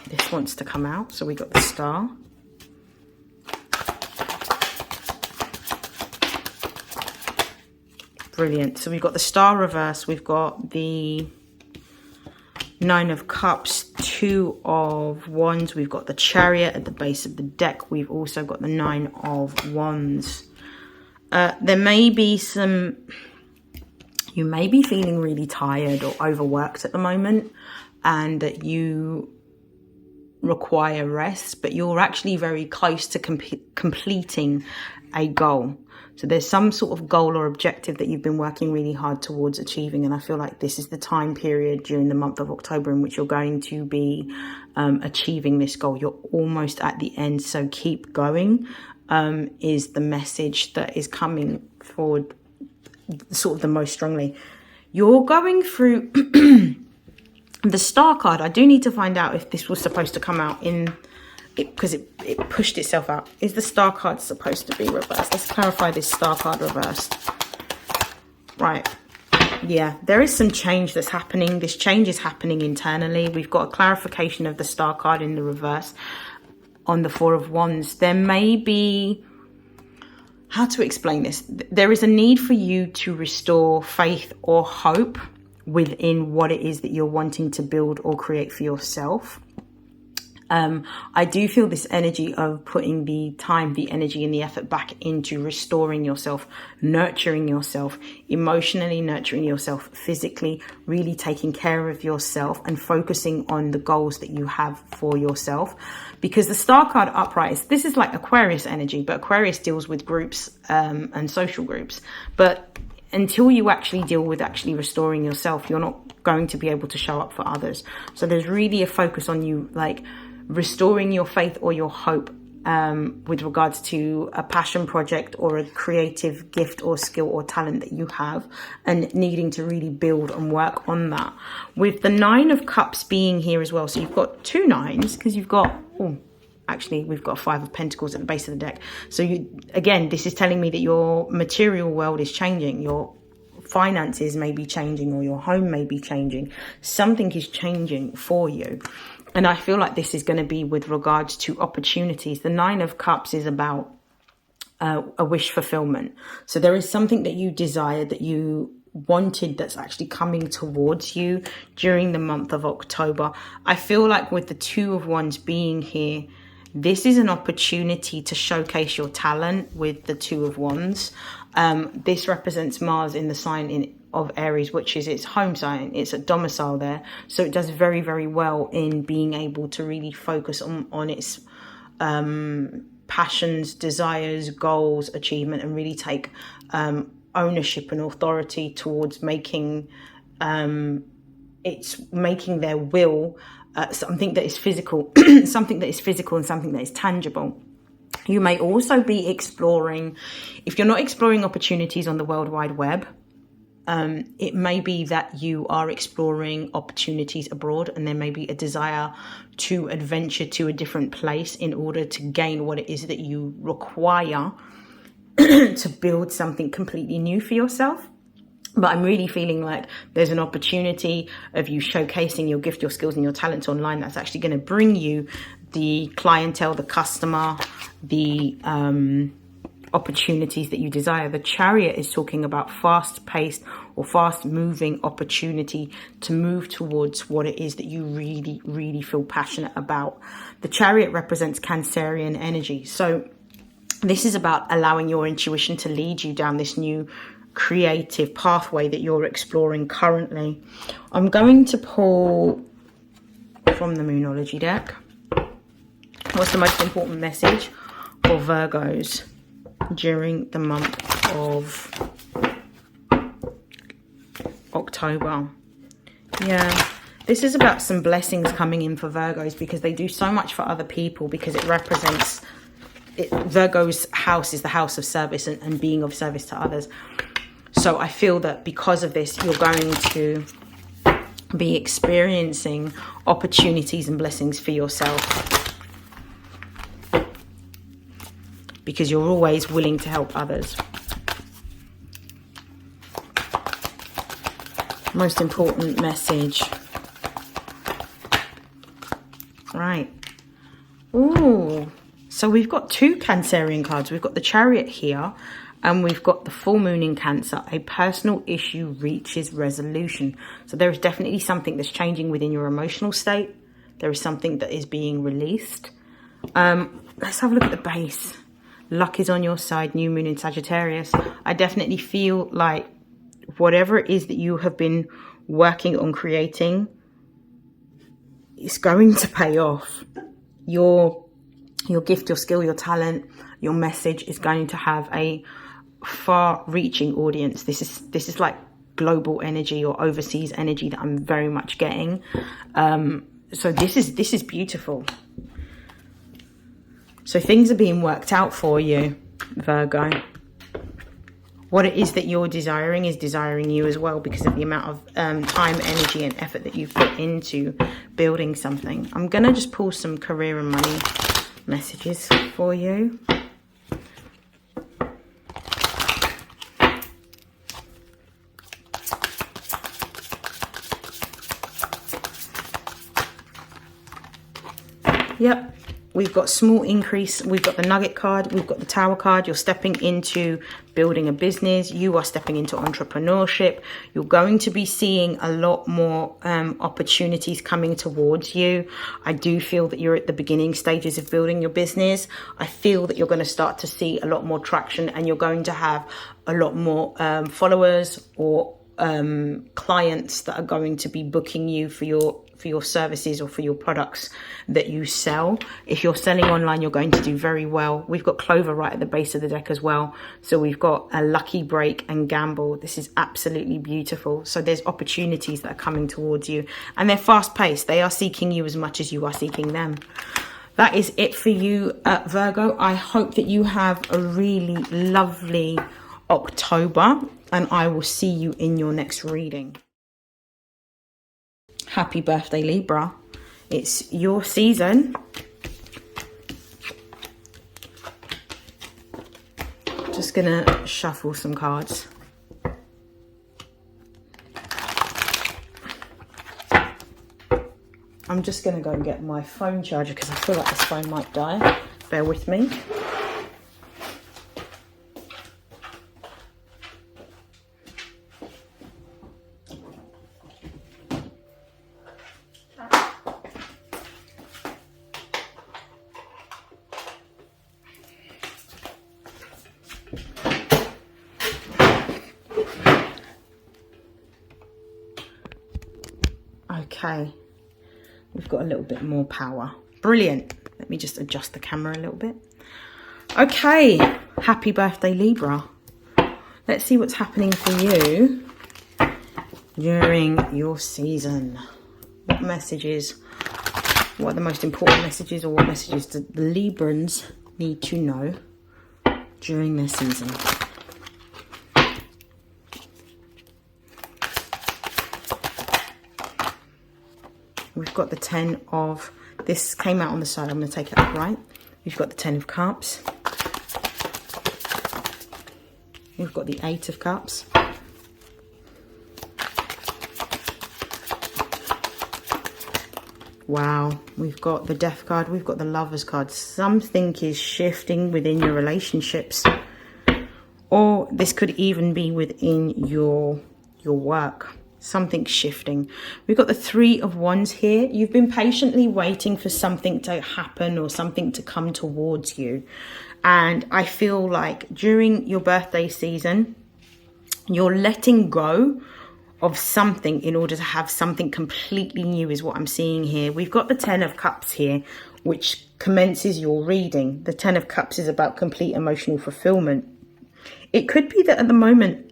This wants to come out, so we got the star. Brilliant. So we've got the star reverse, we've got the Nine of Cups, Two of Wands, we've got the Chariot at the base of the deck, we've also got the Nine of Wands. There may be some, you may be feeling really tired or overworked at the moment, and that you require rest, but you're actually very close to completing a goal. So there's some sort of goal or objective that you've been working really hard towards achieving, and I feel like this is the time period during the month of October in which you're going to be achieving this goal. You're almost at the end, so keep going. Is the message that is coming forward sort of the most strongly. You're going through the star card. I do need to find out if this was supposed to come out in it, because it pushed itself out. Is the star card supposed to be reversed? Let's clarify this star card reversed. Right. Yeah, there is some change that's happening. This change is happening internally. We've got a clarification of the star card in the reverse. On the Four of Wands, there may be, how to explain this? There is a need for you to restore faith or hope within what it is that you're wanting to build or create for yourself. I do feel this energy of putting the time, the energy and the effort back into restoring yourself, nurturing yourself, emotionally nurturing yourself, physically, really taking care of yourself and focusing on the goals that you have for yourself. Because the star card upright, this is like Aquarius energy, but Aquarius deals with groups and social groups. But until you actually deal with actually restoring yourself, you're not going to be able to show up for others. So there's really a focus on you, like, restoring your faith or your hope with regards to a passion project or a creative gift or skill or talent that you have, and needing to really build and work on that. With the Nine of Cups being here as well, so you've got two nines, because you've got, actually we've got Five of Pentacles at the base of the deck. So you, again, this is telling me that your material world is changing. You're finances may be changing, or your home may be changing. Something is changing for you. And I feel like this is going to be with regards to opportunities. The Nine of Cups is about a wish fulfillment. So there is something that you desired, that you wanted, that's actually coming towards you during the month of October. I feel like with the Two of Wands being here, this is an opportunity to showcase your talent with the Two of Wands. This represents Mars in the sign of Aries, which is its home sign. It's a domicile there. So it does very, very well in being able to really focus on its passions, desires, goals, achievement, and really take ownership and authority towards making their will something that is physical, something that is physical and something that is tangible. You may also be exploring, if you're not exploring opportunities on the World Wide Web, it may be that you are exploring opportunities abroad, and there may be a desire to adventure to a different place in order to gain what it is that you require to build something completely new for yourself. But I'm really feeling like there's an opportunity of you showcasing your gift, your skills, and your talents online that's actually going to bring you the clientele, the customer, the opportunities that you desire. The Chariot is talking about fast-paced or fast-moving opportunity to move towards what it is that you really, really feel passionate about. The Chariot represents Cancerian energy. So this is about allowing your intuition to lead you down this new creative pathway that you're exploring currently. I'm going to pull from the Moonology deck. What's the most important message for Virgos during the month of October? Yeah, this is about some blessings coming in for Virgos, because they do so much for other people, because it represents Virgo's house is the house of service and being of service to others. So I feel that because of this, you're going to be experiencing opportunities and blessings for yourself, because you're always willing to help others. Most important message. Right. Ooh. So we've got two Cancerian cards. We've got the Chariot here, and we've got the full moon in Cancer. A personal issue reaches resolution. So there is definitely something that's changing within your emotional state. There is something that is being released. Let's have a look at the base. Luck is on your side. New moon in Sagittarius. I definitely feel like whatever it is that you have been working on creating is going to pay off. Your gift, your skill, your talent, your message is going to have a far-reaching audience. This is like global energy or overseas energy that I'm very much getting. So this is beautiful. So things are being worked out for you, Virgo. What it is that you're desiring is desiring you as well, because of the amount of time, energy, and effort that you've put into building something. I'm going to just pull some career and money messages for you. Yep, we've got small increase. We've got the Nugget card. We've got the Tower card. You're stepping into building a business. You are stepping into entrepreneurship. You're going to be seeing a lot more opportunities coming towards you. I do feel that you're at the beginning stages of building your business. I feel that you're going to start to see a lot more traction, and you're going to have a lot more followers or clients that are going to be booking you for your services or for your products that you sell. If you're selling online, you're going to do very well. We've got Clover right at the base of the deck as well. So we've got a Lucky Break and Gamble. This is absolutely beautiful. So there's opportunities that are coming towards you, and they're fast paced. They are seeking you as much as you are seeking them. That is it for you, Virgo. I hope that you have a really lovely October, and I will see you in your next reading. Happy birthday, Libra. It's your season. Just gonna shuffle some cards. I'm just going to go and get my phone charger because I feel like this phone might die. Bear with me. Okay, we've got a little bit more power. Brilliant. Let me just adjust the camera a little bit. Okay, happy birthday, Libra. Let's see what's happening for you during your season. What messages, what are the most important messages, or what messages do the Librans need to know during their season? We've got the 10 of, this came out on the side, I'm going to take it upright. We've got the 10 of Cups. We've got the 8 of Cups. Wow, we've got the Death card, we've got the Lovers card. Something is shifting within your relationships. Or this could even be within your work. Something's shifting. We've got the 3 of Wands here. You've been patiently waiting for something to happen or something to come towards you. And I feel like during your birthday season, you're letting go of something in order to have something completely new is what I'm seeing here. We've got the 10 of Cups here, which commences your reading. The 10 of Cups is about complete emotional fulfillment. It could be that at the moment,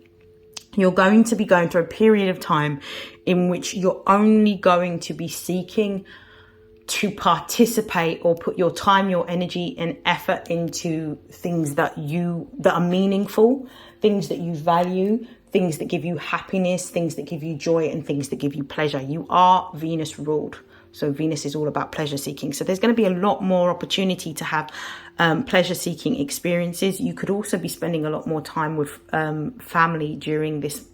you're going to be going through a period of time in which you're only going to be seeking to participate or put your time, your energy and effort into things that are meaningful, things that you value, things that give you happiness, things that give you joy, and things that give you pleasure. You are Venus ruled. So Venus is all about pleasure seeking. So there's going to be a lot more opportunity to have pleasure seeking experiences. You could also be spending a lot more time with family during this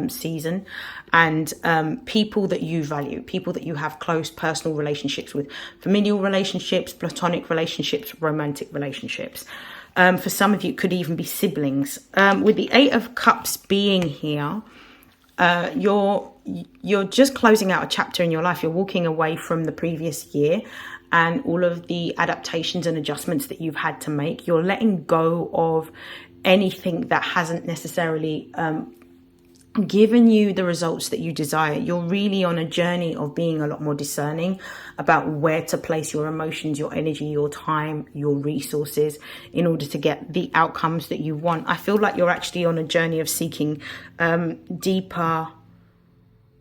season, and people that you value, people that you have close personal relationships with, familial relationships, platonic relationships, romantic relationships. For some of you, it could even be siblings. With the 8 of Cups being here, you're just closing out a chapter in your life. You're walking away from the previous year and all of the adaptations and adjustments that you've had to make. You're letting go of anything that hasn't necessarily given you the results that you desire. You're really on a journey of being a lot more discerning about where to place your emotions, your energy, your time, your resources in order to get the outcomes that you want. I feel like you're actually on a journey of seeking deeper,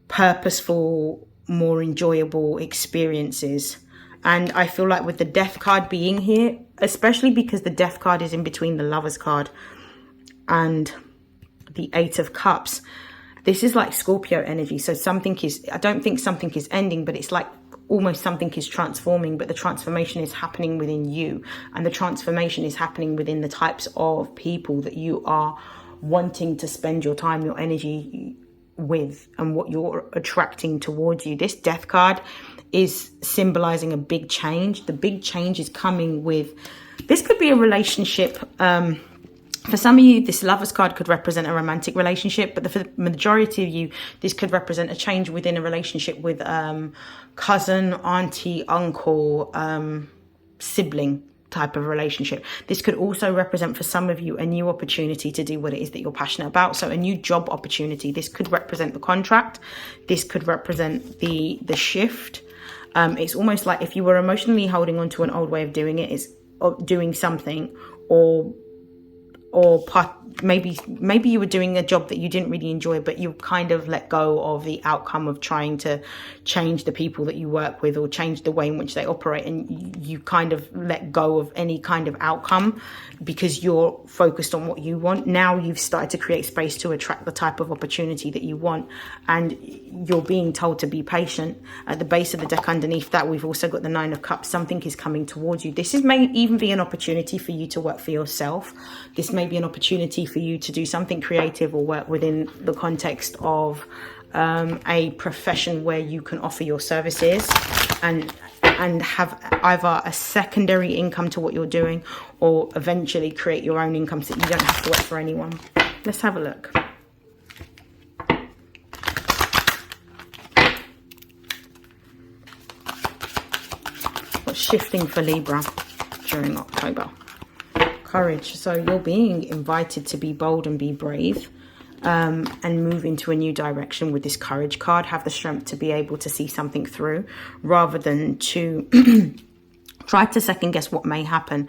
purposeful, more enjoyable experiences. And I feel like with the Death card being here, especially because the Death card is in between the Lovers card and the 8 of Cups, this is like Scorpio energy. So something is, I don't think something is ending, but it's like almost something is transforming, but the transformation is happening within you, and the transformation is happening within the types of people that you are wanting to spend your time, your energy with, and what you're attracting towards you. This Death card is symbolizing a big change. The big change is coming with, this could be a relationship. For some of you, this Lovers card could represent a romantic relationship, but for the majority of you, this could represent a change within a relationship with cousin, auntie, uncle, sibling type of relationship. This could also represent for some of you a new opportunity to do what it is that you're passionate about. So a new job opportunity. This could represent the contract. This could represent the shift. It's almost like if you were emotionally holding on to an old way of doing it, is doing something, or maybe you were doing a job that you didn't really enjoy, but you kind of let go of the outcome of trying to change the people that you work with or change the way in which they operate, and you kind of let go of any kind of outcome because you're focused on what you want. Now you've started to create space to attract the type of opportunity that you want, and you're being told to be patient. At the base of the deck underneath that, we've also got the 9 of Cups. Something is coming towards you. This may even be an opportunity for you to work for yourself. This may be an opportunity for you to do something creative or work within the context of a profession where you can offer your services and have either a secondary income to what you're doing, or eventually create your own income so that you don't have to work for anyone. Let's have a look. What's shifting for Libra during October? Courage. So you're being invited to be bold and be brave, and move into a new direction with this courage card. Have the strength to be able to see something through, rather than to try to second guess what may happen.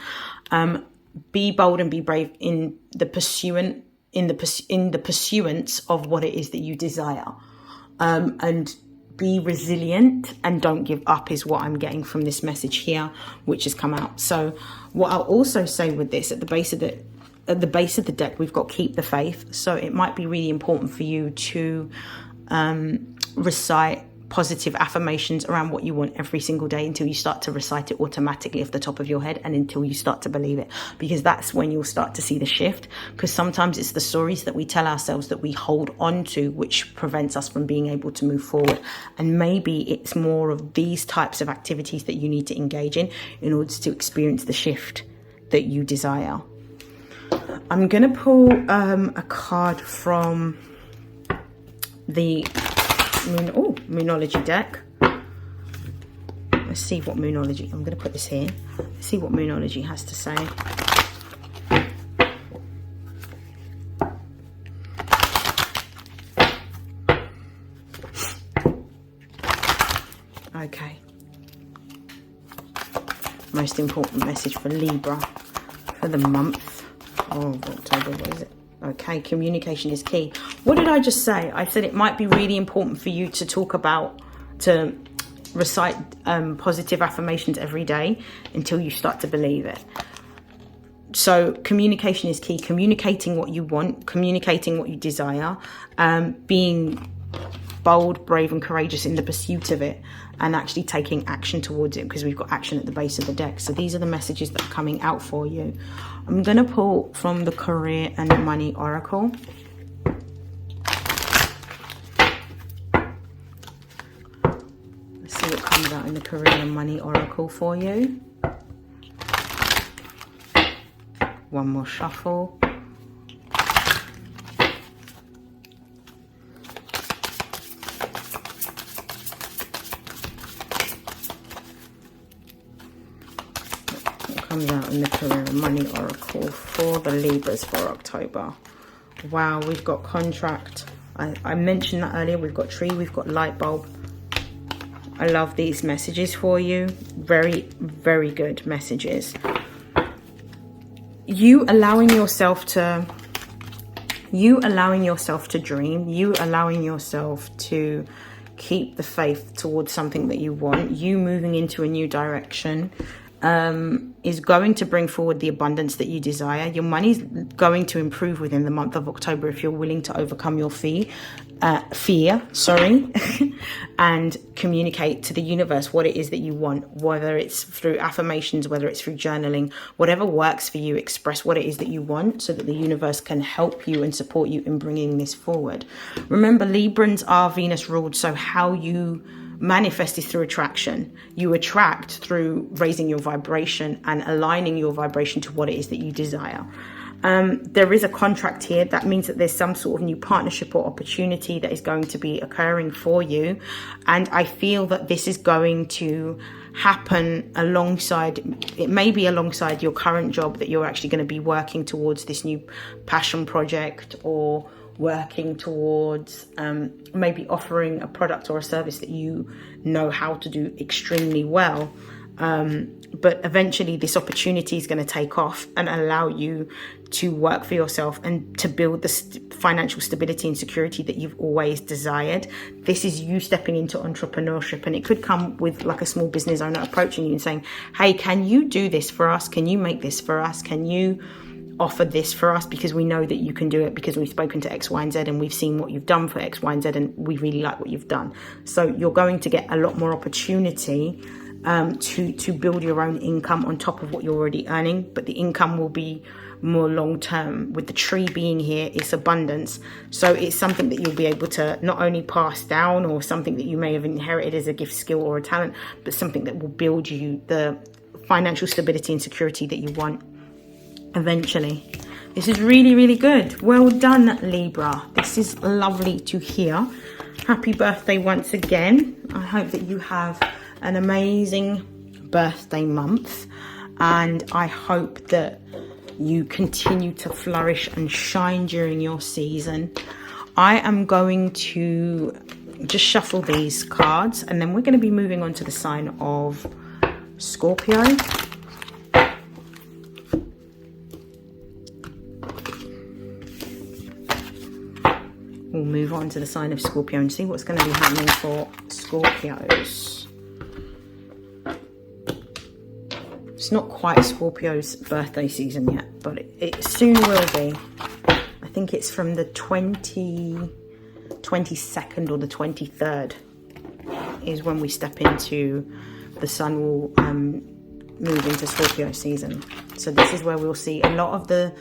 Be bold and be brave in the pursuance of what it is that you desire, and be resilient and don't give up is what I'm getting from this message here, which has come out. So what I'll also say with this, at the base of the deck, we've got keep the faith. So it might be really important for you to recite positive affirmations around what you want every single day, until you start to recite it automatically off the top of your head, and until you start to believe it, because that's when you'll start to see the shift. Because sometimes it's the stories that we tell ourselves that we hold on to which prevents us from being able to move forward. And maybe it's more of these types of activities that you need to engage in order to experience the shift that you desire. I'm going to pull a card from the Moonology deck. Let's see what Moonology, I'm going to put this here. Let's see what Moonology has to say. Okay. Most important message for Libra for the month of October. What is it? Okay, communication is key. What did I just say? I said it might be really important for you to recite positive affirmations every day until you start to believe it. So communication is key. Communicating what you want, communicating what you desire, being bold, brave and courageous in the pursuit of it, and actually taking action towards it, because we've got action at the base of the deck. So these are the messages that are coming out for you. I'm going to pull from the Career and Money Oracle. Let's see what comes out in the Career and Money Oracle for you. One more shuffle. Comes out in the Career and Money Oracle for the Libras for October. Wow, we've got contract. I mentioned that earlier. We've got tree, we've got light bulb. I love these messages for you. Very, very good messages. You allowing yourself to dream, you allowing yourself to keep the faith towards something that you want, you moving into a new direction, is going to bring forward the abundance that you desire. Your money's going to improve within the month of October if you're willing to overcome your fear, and communicate to the universe what it is that you want, whether it's through affirmations, whether it's through journaling, whatever works for you. Express what it is that you want so that the universe can help you and support you in bringing this forward. Remember, Librans are Venus ruled, so how you manifest is through attraction. You attract through raising your vibration and aligning your vibration to what it is that you desire. There is a contract here. That means that there's some sort of new partnership or opportunity that is going to be occurring for you. And I feel that this is going to happen alongside, it may be alongside your current job, that you're actually going to be working towards this new passion project, or working towards maybe offering a product or a service that you know how to do extremely well. But eventually this opportunity is going to take off and allow you to work for yourself and to build the financial stability and security that you've always desired. This is you stepping into entrepreneurship, and it could come with like a small business owner approaching you and saying, hey, can you do this for us? Can you make this for us? Can you offer this for us, because we know that you can do it, because we've spoken to X, Y, and Z and we've seen what you've done for X, Y, and Z, and we really like what you've done. So you're going to get a lot more opportunity to build your own income on top of what you're already earning, but the income will be more long term. With the tree being here, it's abundance, so it's something that you'll be able to not only pass down, or something that you may have inherited as a gift, skill, or a talent, but something that will build you the financial stability and security that you want eventually. This is really, really good. Well done, Libra. This is lovely to hear. Happy birthday once again. I hope that you have an amazing birthday month, and I hope that you continue to flourish and shine during your season. I am going to just shuffle these cards, and then we're going to be moving on to the sign of Scorpio. We'll move on to the sign of Scorpio and see what's going to be happening for Scorpios. It's not quite Scorpio's birthday season yet, but it soon will be. I think it's from the 22nd or the 23rd is when we step into, the sun will move into Scorpio season. So this is where we'll see a lot of the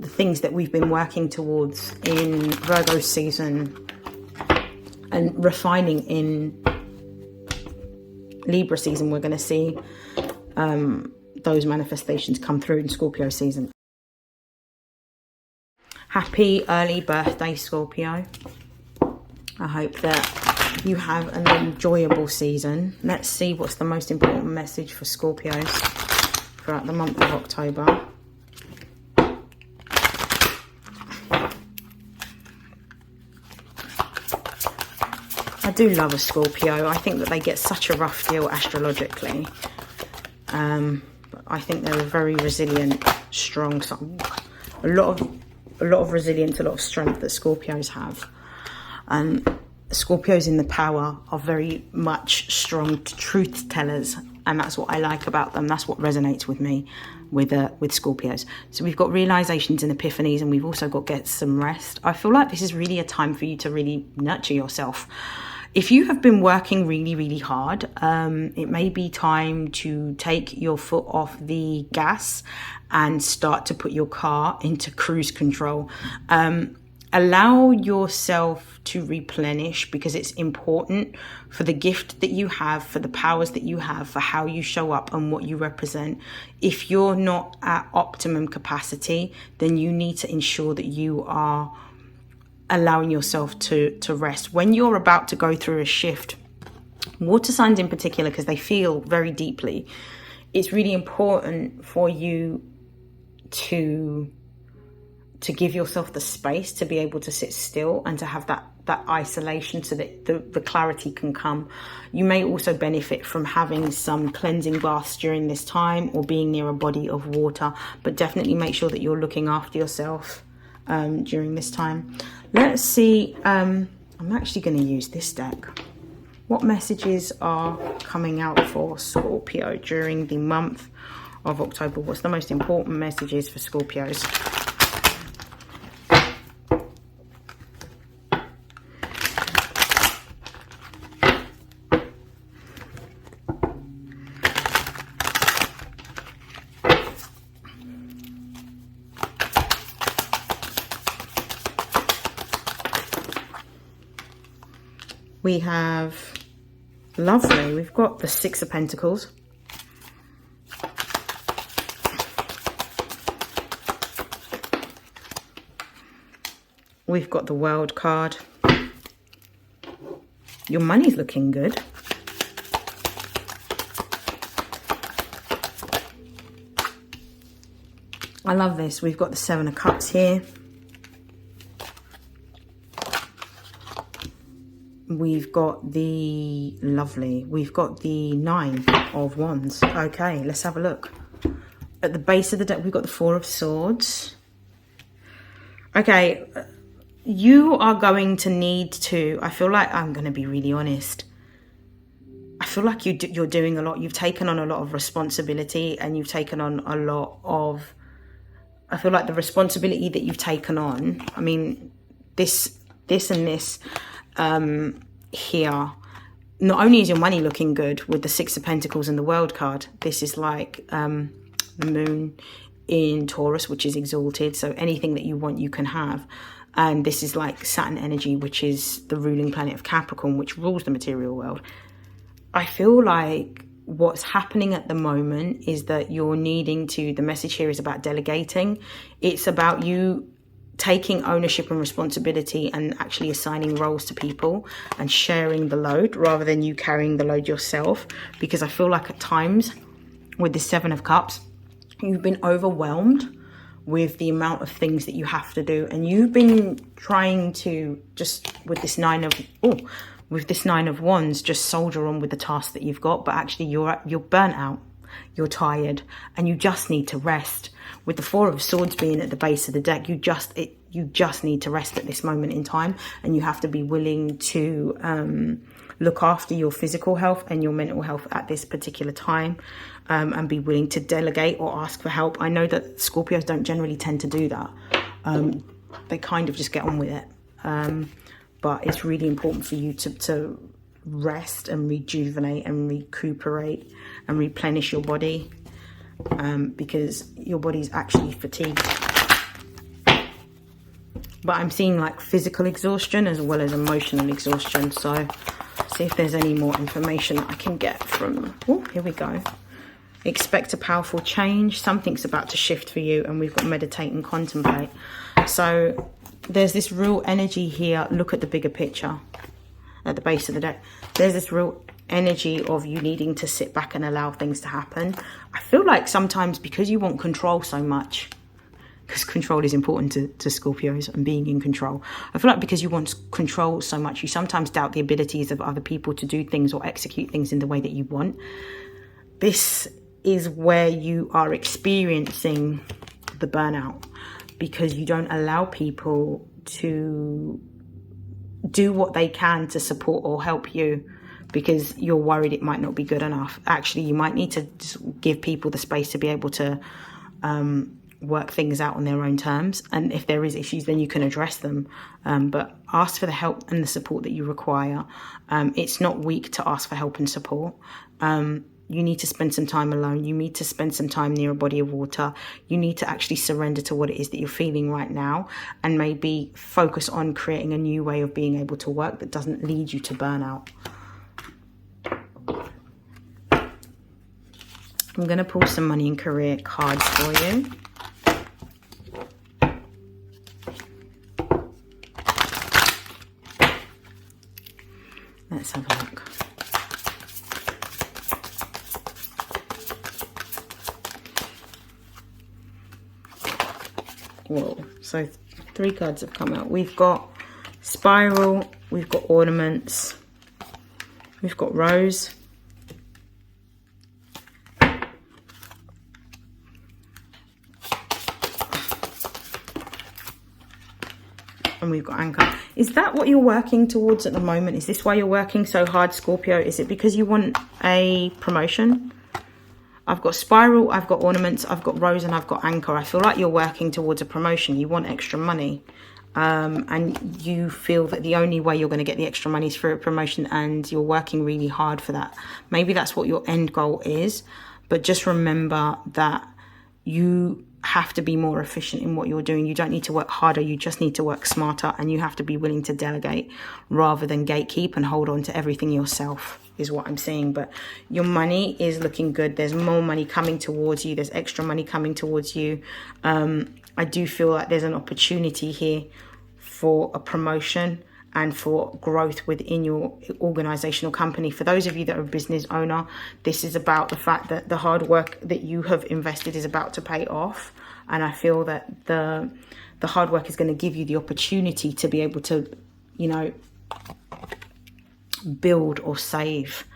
things that we've been working towards in Virgo season and refining in Libra season. We're going to see those manifestations come through in Scorpio season. Happy early birthday, Scorpio. I hope that you have an enjoyable season. Let's see what's the most important message for Scorpios throughout the month of October. I do love a Scorpio. I think that they get such a rough deal astrologically. But I think they're a very resilient, strong, a lot of resilience, a lot of strength that Scorpios have. Scorpios in the power are very much strong truth tellers, and that's what I like about them. That's what resonates with me with Scorpios. So we've got realizations and epiphanies, and we've also got get some rest. I feel like this is really a time for you to really nurture yourself. If you have been working really, really hard, it may be time to take your foot off the gas and start to put your car into cruise control. Allow yourself to replenish, because it's important for the gift that you have, for the powers that you have, for how you show up and what you represent. If you're not at optimum capacity, then you need to ensure that you are allowing yourself to rest. When you're about to go through a shift, water signs in particular, because they feel very deeply, it's really important for you to give yourself the space to be able to sit still and to have that isolation, so that the clarity can come. You may also benefit from having some cleansing baths during this time, or being near a body of water, but definitely make sure that you're looking after yourself during this time. Let's see, I'm actually going to use this deck. What messages are coming out for Scorpio during the month of October? What's the most important messages for Scorpios? We have, lovely, we've got the Six of Pentacles. We've got the World card. Your money's looking good. I love this. We've got the Seven of Cups here. We've got the we've got the Nine of Wands. Okay, let's have a look. At the base of the deck, we've got the Four of Swords. Okay, you are going to need to, I feel like, I'm going to be really honest, I feel like you're doing a lot. You've taken on a lot of responsibility, and you've taken on a lot of, I feel like the responsibility that you've taken on, I mean, this and this, here, not only is your money looking good with the Six of Pentacles and the World card, this is like the moon in Taurus, which is exalted. So anything that you want, you can have. And this is like Saturn energy, which is the ruling planet of Capricorn, which rules the material world. I feel like what's happening at the moment is that you're needing to, the message here is about delegating. It's about you taking ownership and responsibility and actually assigning roles to people and sharing the load rather than you carrying the load yourself. Because I feel like at times with the Seven of Cups, you've been overwhelmed with the amount of things that you have to do, and you've been trying to just with this Nine of Wands just soldier on with the task that you've got, but actually you're burnt out, you're tired, and you just need to rest. With the Four of Swords being at the base of the deck, you just need to rest at this moment in time, and you have to be willing to look after your physical health and your mental health at this particular time, and be willing to delegate or ask for help. I know that Scorpios don't generally tend to do that. They kind of just get on with it. But it's really important for you to rest and rejuvenate and recuperate and replenish your body, because your body's actually fatigued. But I'm seeing like physical exhaustion as well as emotional exhaustion. So see if there's any more information that I can get from, oh, here we go. Expect a powerful change. Something's about to shift for you, and we've got meditate and contemplate. So there's this real energy here. Look at the bigger picture at the base of the deck. There's this real energy of you needing to sit back and allow things to happen. I feel like sometimes because you want control so much, because control is important to Scorpios and being in control. I feel like because you want control so much, you sometimes doubt the abilities of other people to do things or execute things in the way that you want. This is where you are experiencing the burnout, because you don't allow people to do what they can to support or help you, because you're worried it might not be good enough. Actually, you might need to just give people the space to be able to work things out on their own terms. And if there is issues, then you can address them. But ask for the help and the support that you require. It's not weak to ask for help and support. You need to spend some time alone. You need to spend some time near a body of water. You need to actually surrender to what it is that you're feeling right now, and maybe focus on creating a new way of being able to work that doesn't lead you to burnout. I'm going to pull some money and career cards for you. Let's have a look. Whoa, so 3 cards have come out. We've got spiral, we've got ornaments, we've got rose, and we've got anchor. Is that what you're working towards at the moment? Is this why you're working so hard, Scorpio? Is it because you want a promotion? I've got spiral, I've got ornaments, I've got rose, and I've got anchor. I feel like you're working towards a promotion. You want extra money. And you feel that the only way you're going to get the extra money is through a promotion, and you're working really hard for that. Maybe that's what your end goal is. But just remember that you have to be more efficient in what you're doing. You don't need to work harder. You just need to work smarter, and you have to be willing to delegate rather than gatekeep and hold on to everything yourself, is what I'm seeing. But your money is looking good. There's more money coming towards you. There's extra money coming towards you. I do feel like there's an opportunity here for a promotion and for growth within your organizational company. For those of you that are a business owner, this is about the fact that the hard work that you have invested is about to pay off. And I feel that the hard work is going to give you the opportunity to be able to, you know, build or save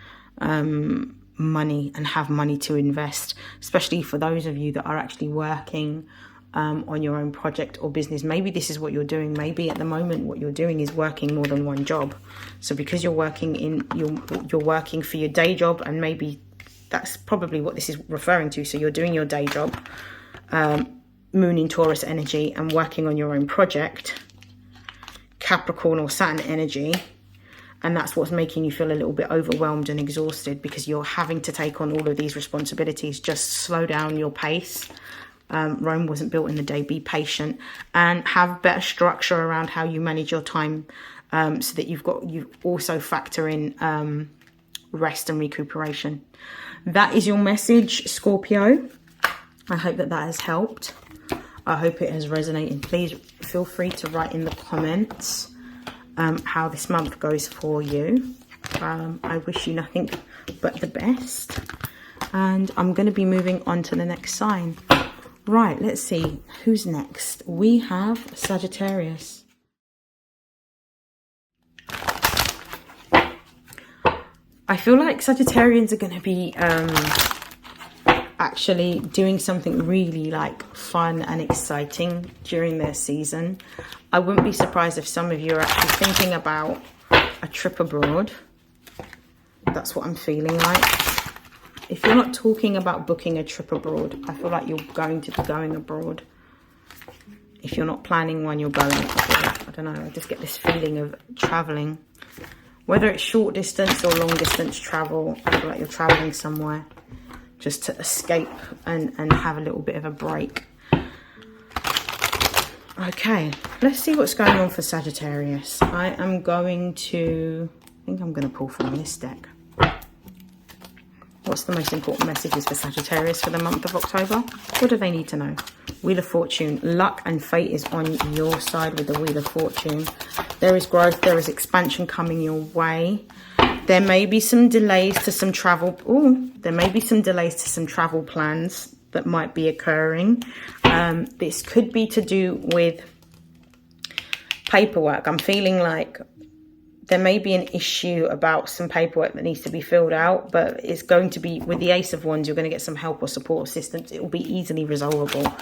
money and have money to invest, especially for those of you that are actually working on your own project or business. Maybe this is what you're doing. Maybe at the moment what you're doing is working more than one job. So because you're working you're working for your day job, and maybe that's probably what this is referring to. So you're doing your day job, moon in Taurus energy, and working on your own project, Capricorn or Saturn energy, And that's what's making you feel a little bit overwhelmed and exhausted, because you're having to take on all of these responsibilities. Just slow down your pace. Rome wasn't built in a day. Be patient and have better structure around how you manage your time, so that you also factor in rest and recuperation. That is your message, Scorpio. I hope that has helped. I hope it has resonated. Please feel free to write in the comments how this month goes for you. I wish you nothing but the best. And I'm going to be moving on to the next sign. Right, let's see. Who's next? We have Sagittarius. I feel like Sagittarians are going to be actually doing something really like fun and exciting during their season. I wouldn't be surprised if some of you are actually thinking about a trip abroad. That's what I'm feeling like. If you're not talking about booking a trip abroad, I feel like you're going to be going abroad. If you're not planning one, you're going. I don't know, I just get this feeling of traveling. Whether it's short distance or long distance travel, I feel like you're traveling somewhere just to escape and have a little bit of a break. Okay, let's see what's going on for Sagittarius. I think I'm going to pull from this deck. What's the most important messages for Sagittarius for the month of October? What do they need to know? Wheel of Fortune. Luck and fate is on your side with the Wheel of Fortune. There is growth. There is expansion coming your way. There may be some delays to some travel. There may be some delays to some travel plans that might be occurring. This could be to do with paperwork. I'm feeling like there may be an issue about some paperwork that needs to be filled out, but it's going to be, with the Ace of Wands, you're going to get some help or support assistance. It will be easily resolvable.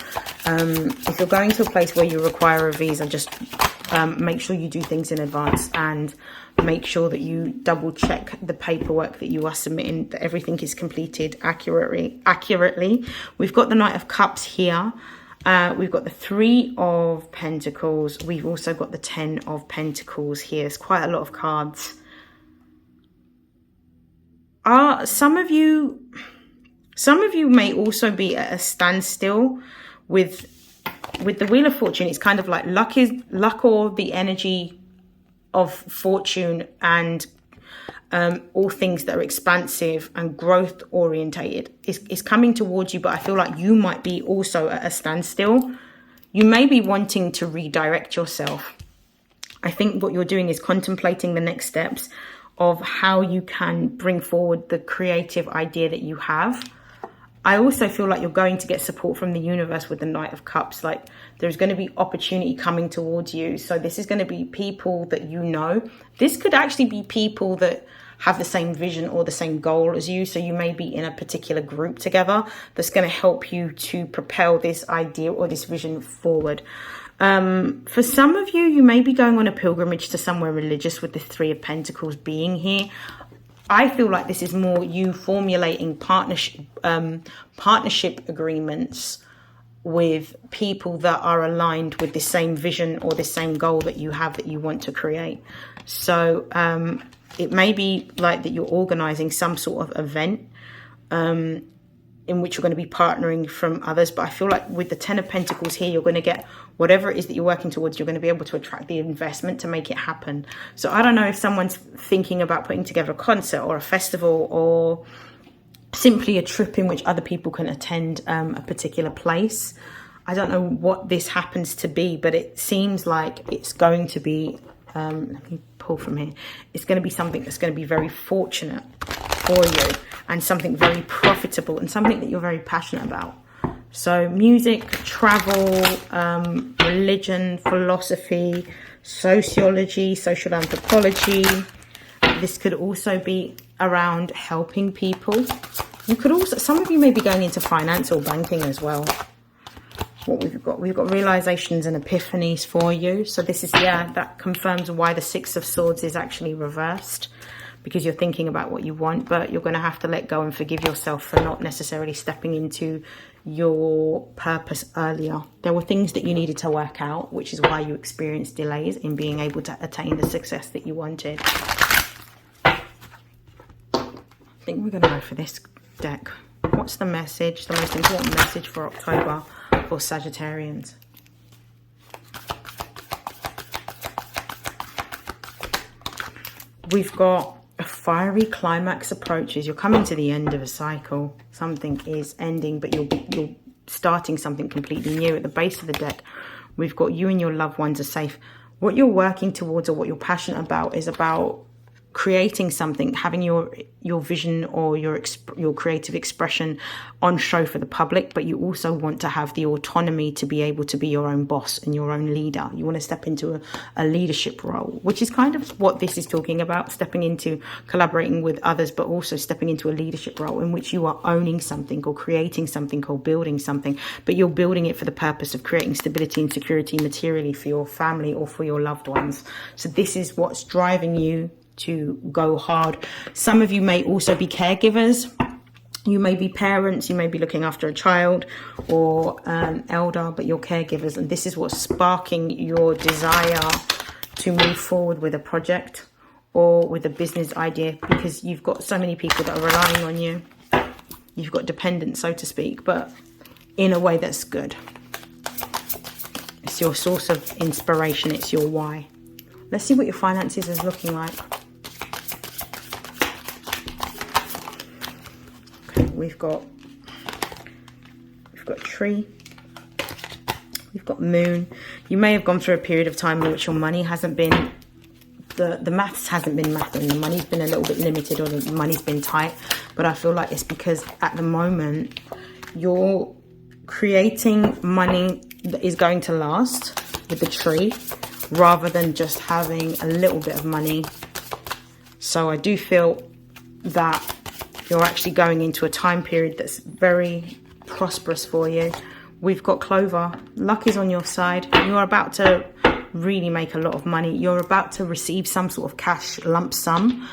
If you're going to a place where you require a visa, just make sure you do things in advance and make sure that you double check the paperwork that you are submitting, that everything is completed accurately. We've got the Knight of Cups here. We've got the 3 of Pentacles. We've also got the 10 of Pentacles here. It's quite a lot of cards. Some of you may also be at a standstill with the Wheel of Fortune. It's kind of like luck or the energy of fortune and all things that are expansive and growth orientated is coming towards you, but I feel like you might be also at a standstill. You may be wanting to redirect yourself. I think what you're doing is contemplating the next steps of how you can bring forward the creative idea that you have. I also feel like you're going to get support from the universe with the Knight of Cups. Like there's going to be opportunity coming towards you. So this is going to be people that you know. This could actually be people that have the same vision or the same goal as you. So you may be in a particular group together that's going to help you to propel this idea or this vision forward. For some of you, you may be going on a pilgrimage to somewhere religious with the 3 of Pentacles being here. I feel like this is more you formulating partnership agreements with people that are aligned with the same vision or the same goal that you have that you want to create. So it may be like that you're organizing some sort of event in which you're going to be partnering from others. But I feel like with the 10 of Pentacles here, you're going to get whatever it is that you're working towards. You're going to be able to attract the investment to make it happen. So I don't know if someone's thinking about putting together a concert or a festival or simply a trip in which other people can attend a particular place. I don't know what this happens to be, but it seems like it's going to be, let me pull from here. It's going to be something that's going to be very fortunate for you and something very profitable and something that you're very passionate about. So music, travel, religion, philosophy, sociology, social anthropology. This could also be around helping people. You could also, some of you may be going into finance or banking as well. What we've got realizations and epiphanies for you. So this is, that confirms why the 6 of Swords is actually reversed, because you're thinking about what you want, but you're going to have to let go and forgive yourself for not necessarily stepping into your purpose earlier. There were things that you needed to work out, which is why you experienced delays in being able to attain the success that you wanted. I think we're going to go for this deck. What's the message, the most important message for October for Sagittarians? We've got a fiery climax approaches. You're coming to the end of a cycle. Something is ending, but you're starting something completely new. At the base of the deck, we've got you and your loved ones are safe. What you're working towards or what you're passionate about is about creating something, having your vision or your creative expression on show for the public, but you also want to have the autonomy to be able to be your own boss and your own leader. You want to step into a leadership role, which is kind of what this is talking about, stepping into collaborating with others, but also stepping into a leadership role in which you are owning something or creating something or building something, but you're building it for the purpose of creating stability and security materially for your family or for your loved ones. So this is what's driving you to go hard. Some of you may also be caregivers. You may be parents, you may be looking after a child or elder, but you're caregivers, and this is what's sparking your desire to move forward with a project or with a business idea, because you've got so many people that are relying on you. You've got dependents, so to speak, but in a way that's good. It's your source of inspiration, it's your why. Let's see what your finances is looking like. We've got tree, we've got moon. You may have gone through a period of time in which your money hasn't been, the maths hasn't been mathing, the money's been a little bit limited or the money's been tight, but I feel like it's because at the moment you're creating money that is going to last with the tree rather than just having a little bit of money. So I do feel that you're actually going into a time period that's very prosperous for you. We've got Clover. Luck is on your side. You're about to really make a lot of money. You're about to receive some sort of cash lump sum.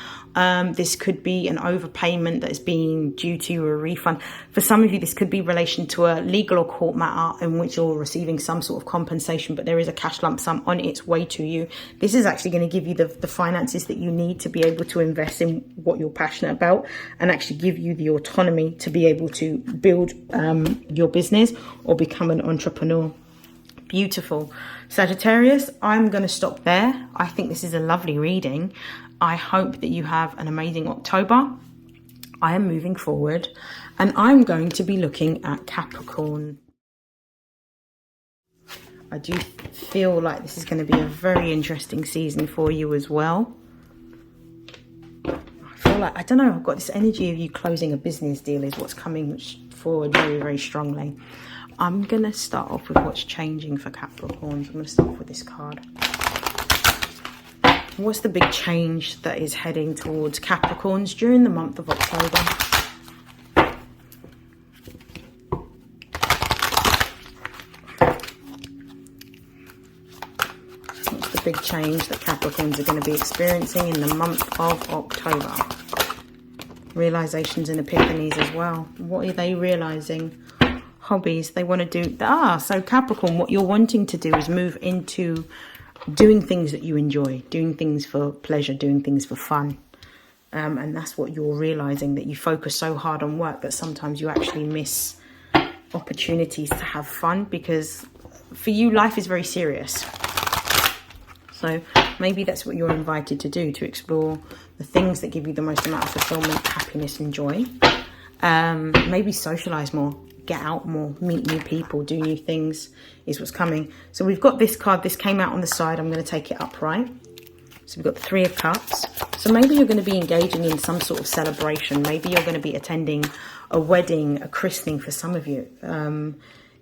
This could be an overpayment that is being due to you, a refund. For some of you, this could be in relation to a legal or court matter in which you're receiving some sort of compensation, but there is a cash lump sum on its way to you. This is actually going to give you the finances that you need to be able to invest in what you're passionate about and actually give you the autonomy to be able to build your business or become an entrepreneur. Beautiful. Sagittarius, I'm going to stop there. I think this is a lovely reading. I hope that you have an amazing October. I am moving forward and I'm going to be looking at Capricorn. I do feel like this is going to be a very interesting season for you as well. I feel like, I don't know, I've got this energy of you closing a business deal is what's coming forward very, very strongly. I'm going to start off with what's changing for Capricorns. I'm going to start off with this card. What's the big change that is heading towards Capricorns during the month of October? What's the big change that Capricorns are going to be experiencing in the month of October? Realizations and epiphanies as well. What are they realizing? Hobbies they want to do. So Capricorn, what you're wanting to do is move into doing things that you enjoy, doing things for pleasure, doing things for fun. And that's what you're realizing, that you focus so hard on work that sometimes you actually miss opportunities to have fun, because for you, life is very serious. So maybe that's what you're invited to do, to explore the things that give you the most amount of fulfillment, happiness and joy. Maybe socialize more, get out more, meet new people, do new things is what's coming. So we've got this card. This came out on the side. I'm going to take it upright. So we've got the Three of Cups. So maybe you're going to be engaging in some sort of celebration. Maybe you're going to be attending a wedding, a christening for some of you.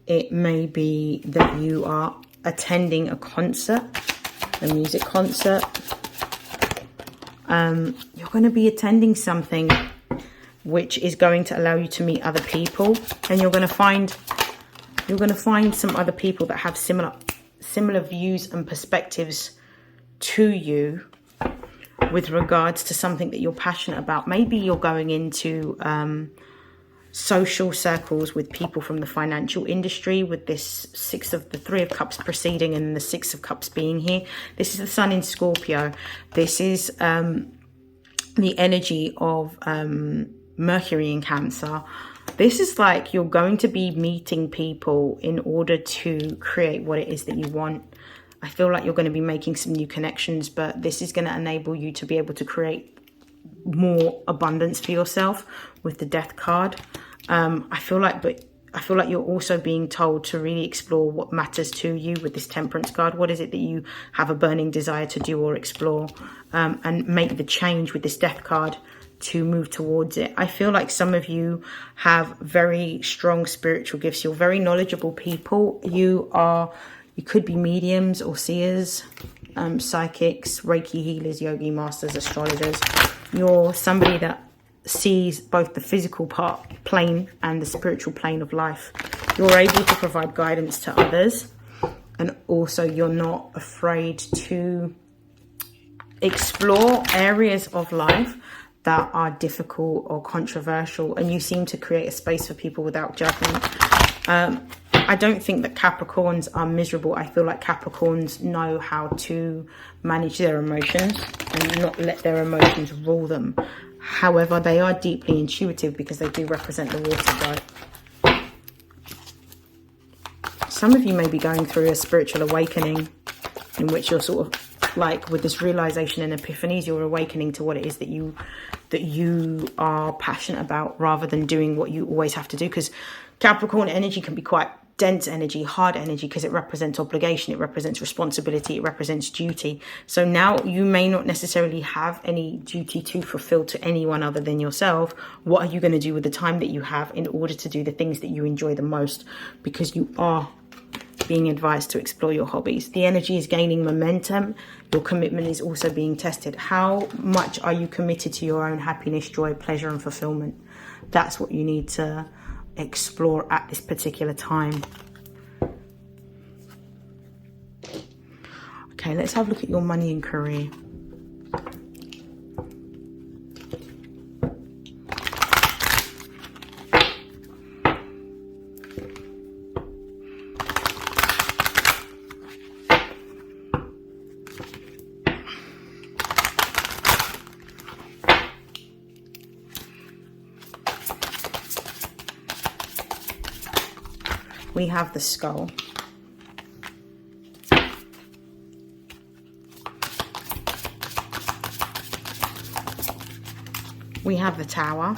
It may be that you are attending a concert, a music concert. You're going to be attending something which is going to allow you to meet other people, and you're going to find some other people that have similar views and perspectives to you with regards to something that you're passionate about. Maybe you're going into social circles with people from the financial industry, with this the Three of Cups preceding and the Six of Cups being here. This is the Sun in Scorpio. This is the energy of Mercury in Cancer. This is like you're going to be meeting people in order to create what it is that you want. I feel like you're going to be making some new connections, but this is going to enable you to be able to create more abundance for yourself with the Death card. I feel like you're also being told to really explore what matters to you with this Temperance card. What is it that you have a burning desire to do or explore, and make the change with this Death card to move towards it. I feel like some of you have very strong spiritual gifts. You're very knowledgeable people. You could be mediums or seers, psychics, Reiki healers, yogi masters, astrologers. You're somebody that sees both the physical plane and the spiritual plane of life. You're able to provide guidance to others, and also you're not afraid to explore areas of life that are difficult or controversial, and you seem to create a space for people without judgment. I don't think that Capricorns are miserable. I feel like Capricorns know how to manage their emotions and not let their emotions rule them. However, they are deeply intuitive because they do represent the water god. Some of you may be going through a spiritual awakening in which you're sort of like, with this realization and epiphanies, you're awakening to what it is that you are passionate about, rather than doing what you always have to do. Because Capricorn energy can be quite dense energy, hard energy, because it represents obligation, it represents responsibility, it represents duty. So now you may not necessarily have any duty to fulfill to anyone other than yourself. What are you going to do with the time that you have in order to do the things that you enjoy the most? Because you are being advised to explore your hobbies. The energy is gaining momentum. Your commitment is also being tested. How much are you committed to your own happiness, joy, pleasure, and fulfillment? That's what you need to explore at this particular time. Okay, let's have a look at your money and career. We have the skull. We have the tower.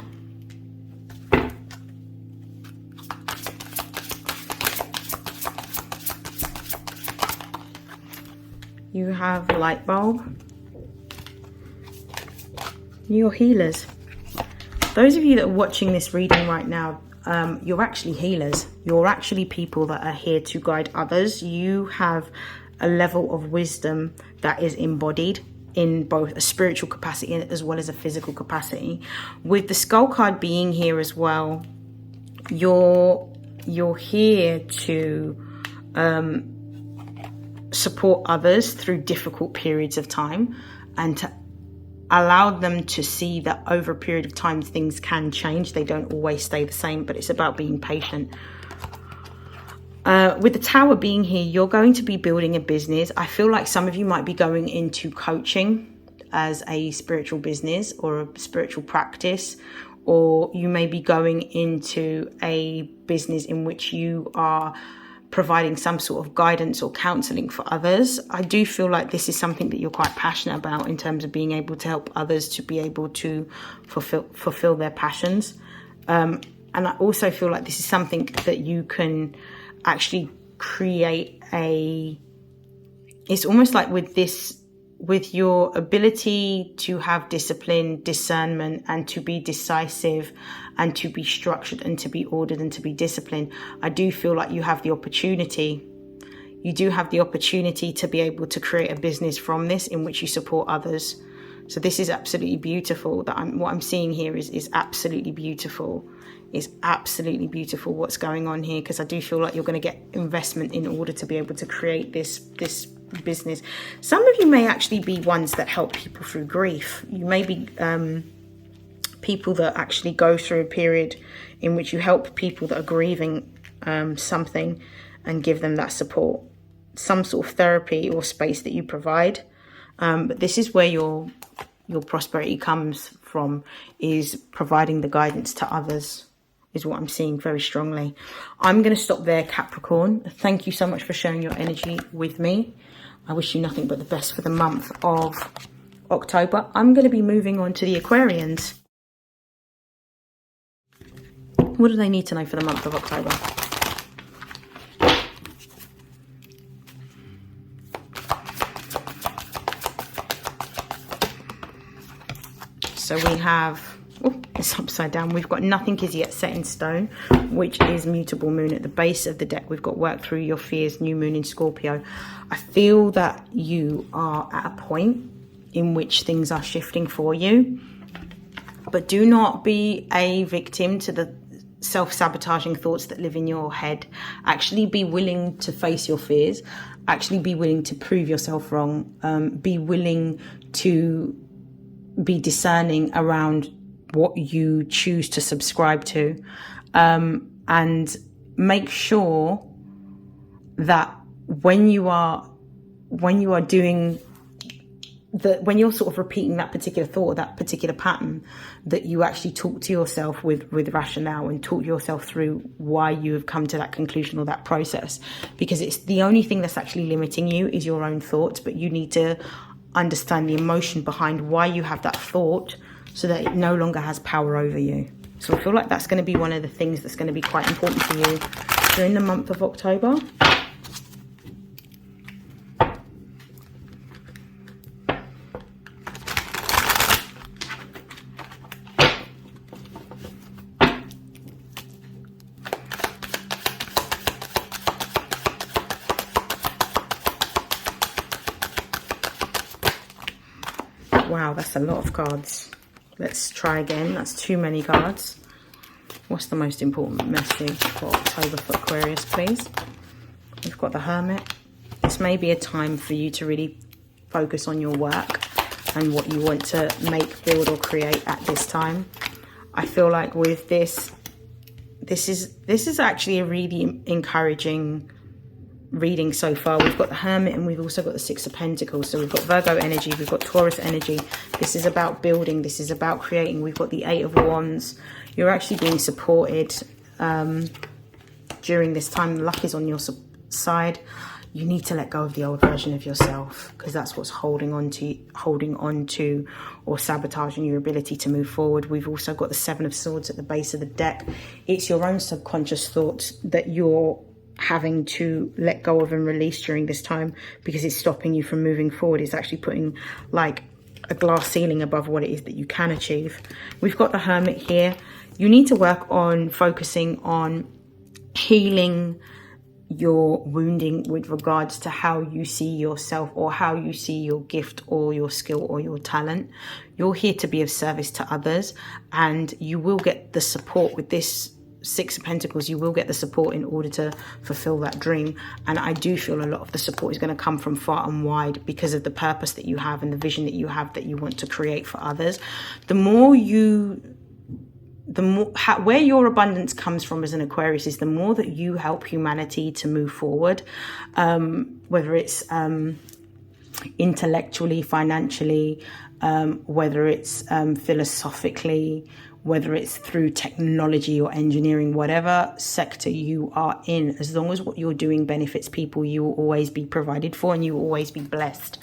You have the light bulb. Your healers. Those of you that are watching this reading right now, you're actually healers. You're actually people that are here to guide others. You have a level of wisdom that is embodied in both a spiritual capacity as well as a physical capacity. With the skull card being here as well, you're here to support others through difficult periods of time, and to allow them to see that over a period of time things can change. They don't always stay the same, but it's about being patient. With the tower being here, you're going to be building a business. I feel like some of you might be going into coaching as a spiritual business or a spiritual practice, or you may be going into a business in which you are providing some sort of guidance or counseling for others. I do feel like this is something that you're quite passionate about in terms of being able to help others to be able to fulfill their passions. And I also feel like this is something that you can actually create it's almost like with your ability to have discipline, discernment, and to be decisive, and to be structured, and to be ordered, and to be disciplined. I do feel like you have the opportunity. You do have the opportunity to be able to create a business from this in which you support others. So this is absolutely beautiful. What I'm seeing here is absolutely beautiful. It's absolutely beautiful what's going on here, because I do feel like you're going to get investment in order to be able to create this business. Some of you may actually be ones that help people through grief. You may be people that actually go through a period in which you help people that are grieving something and give them that support, some sort of therapy or space that you provide. But this is where your prosperity comes from is providing the guidance to others, is what I'm seeing very strongly. I'm going to stop there, Capricorn. Thank you so much for sharing your energy with me. I wish you nothing but the best for the month of October. I'm going to be moving on to the Aquarians. What do they need to know for the month of October? So we have, oh, it's upside down. We've got nothing is yet set in stone, which is mutable moon. At the base of the deck, we've got work through your fears, new moon in Scorpio. I feel that you are at a point in which things are shifting for you, but do not be a victim to the self-sabotaging thoughts that live in your head. Actually be willing to face your fears. Actually be willing to prove yourself wrong. Be willing to be discerning around what you choose to subscribe to, and make sure that when you are doing when you're sort of repeating that particular thought or that particular pattern, that you actually talk to yourself with rationale and talk yourself through why you have come to that conclusion or that process, because it's the only thing that's actually limiting you is your own thoughts. But you need to understand the emotion behind why you have that thought so that it no longer has power over you. So I feel like that's going to be one of the things that's going to be quite important for you during the month of October. Wow, that's a lot of cards. Let's try again. That's too many cards. What's the most important message for October for Aquarius, please? We've got the Hermit. This may be a time for you to really focus on your work and what you want to make, build or create at this time. I feel like with this is actually a really encouraging reading so far. We've got the Hermit and we've also got the Six of Pentacles. So we've got Virgo energy, we've got Taurus energy. This is about building, this is about creating. We've got the Eight of Wands. You're actually being supported during this time. Luck is on your side. You need to let go of the old version of yourself, because that's what's holding on to or sabotaging your ability to move forward. We've also got the Seven of Swords at the base of the deck. It's your own subconscious thoughts that you're having to let go of and release during this time, because it's stopping you from moving forward. It's actually putting like a glass ceiling above what it is that you can achieve. We've got the Hermit here. You need to work on focusing on healing your wounding with regards to how you see yourself or how you see your gift or your skill or your talent. You're here to be of service to others, and you will get the support with this Six of Pentacles. You will get the support in order to fulfill that dream. And I do feel a lot of the support is going to come from far and wide because of the purpose that you have and the vision that you have that you want to create for others. Where your abundance comes from as an Aquarius is the more that you help humanity to move forward, whether it's intellectually, financially, whether it's philosophically, whether it's through technology or engineering, whatever sector you are in, as long as what you're doing benefits people, you will always be provided for and you will always be blessed.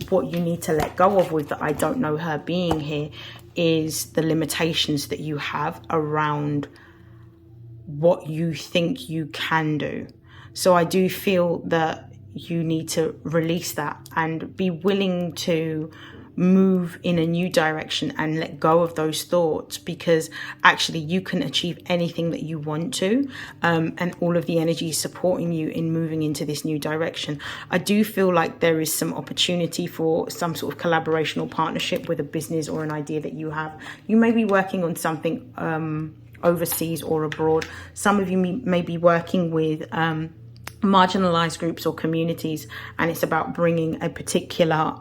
What you need to let go of with the I don't know her being here is the limitations that you have around what you think you can do. So I do feel that you need to release that and be willing to move in a new direction and let go of those thoughts, because actually you can achieve anything that you want to, and all of the energy is supporting you in moving into this new direction. I do feel like there is some opportunity for some sort of collaboration or partnership with a business or an idea that you have. You may be working on something overseas or abroad. Some of you may be working with marginalized groups or communities, and it's about bringing a particular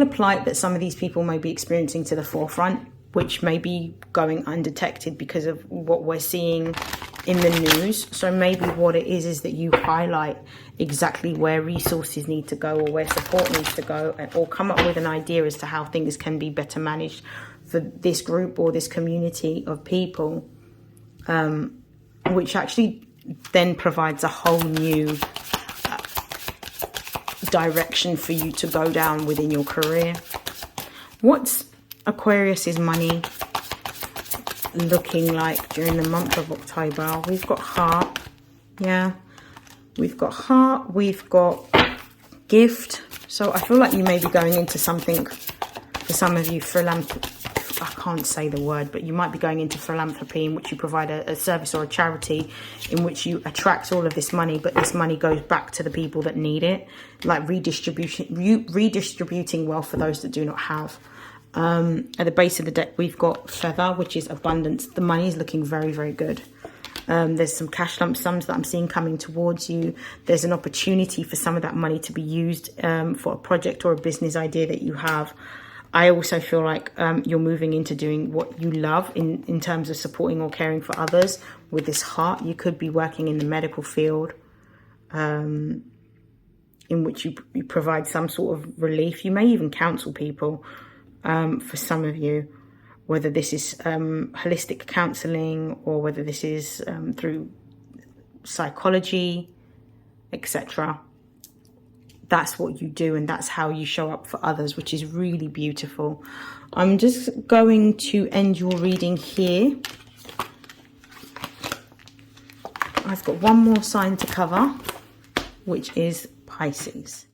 plight that some of these people may be experiencing to the forefront, which may be going undetected because of what we're seeing in the news. So maybe what it is that you highlight exactly where resources need to go, or where support needs to go, or come up with an idea as to how things can be better managed for this group or this community of people, which actually then provides a whole new direction for you to go down within your career. What's Aquarius's money looking like during the month of October? We've got heart. Yeah, we've got heart, we've got gift. So I feel like you may be going into something, for some of you, I can't say the word, but you might be going into philanthropy, in which you provide a service or a charity in which you attract all of this money, but this money goes back to the people that need it, like redistributing wealth for those that do not have. At the base of the deck, we've got feather, which is abundance. The money is looking very, very good. There's some cash lump sums that I'm seeing coming towards you. There's an opportunity for some of that money to be used for a project or a business idea that you have. I also feel like you're moving into doing what you love in terms of supporting or caring for others with this heart. You could be working in the medical field, in which you provide some sort of relief. You may even counsel people, for some of you, whether this is holistic counseling, or whether this is through psychology, etc. That's what you do, and that's how you show up for others, which is really beautiful. I'm just going to end your reading here. I've got one more sign to cover, which is Pisces.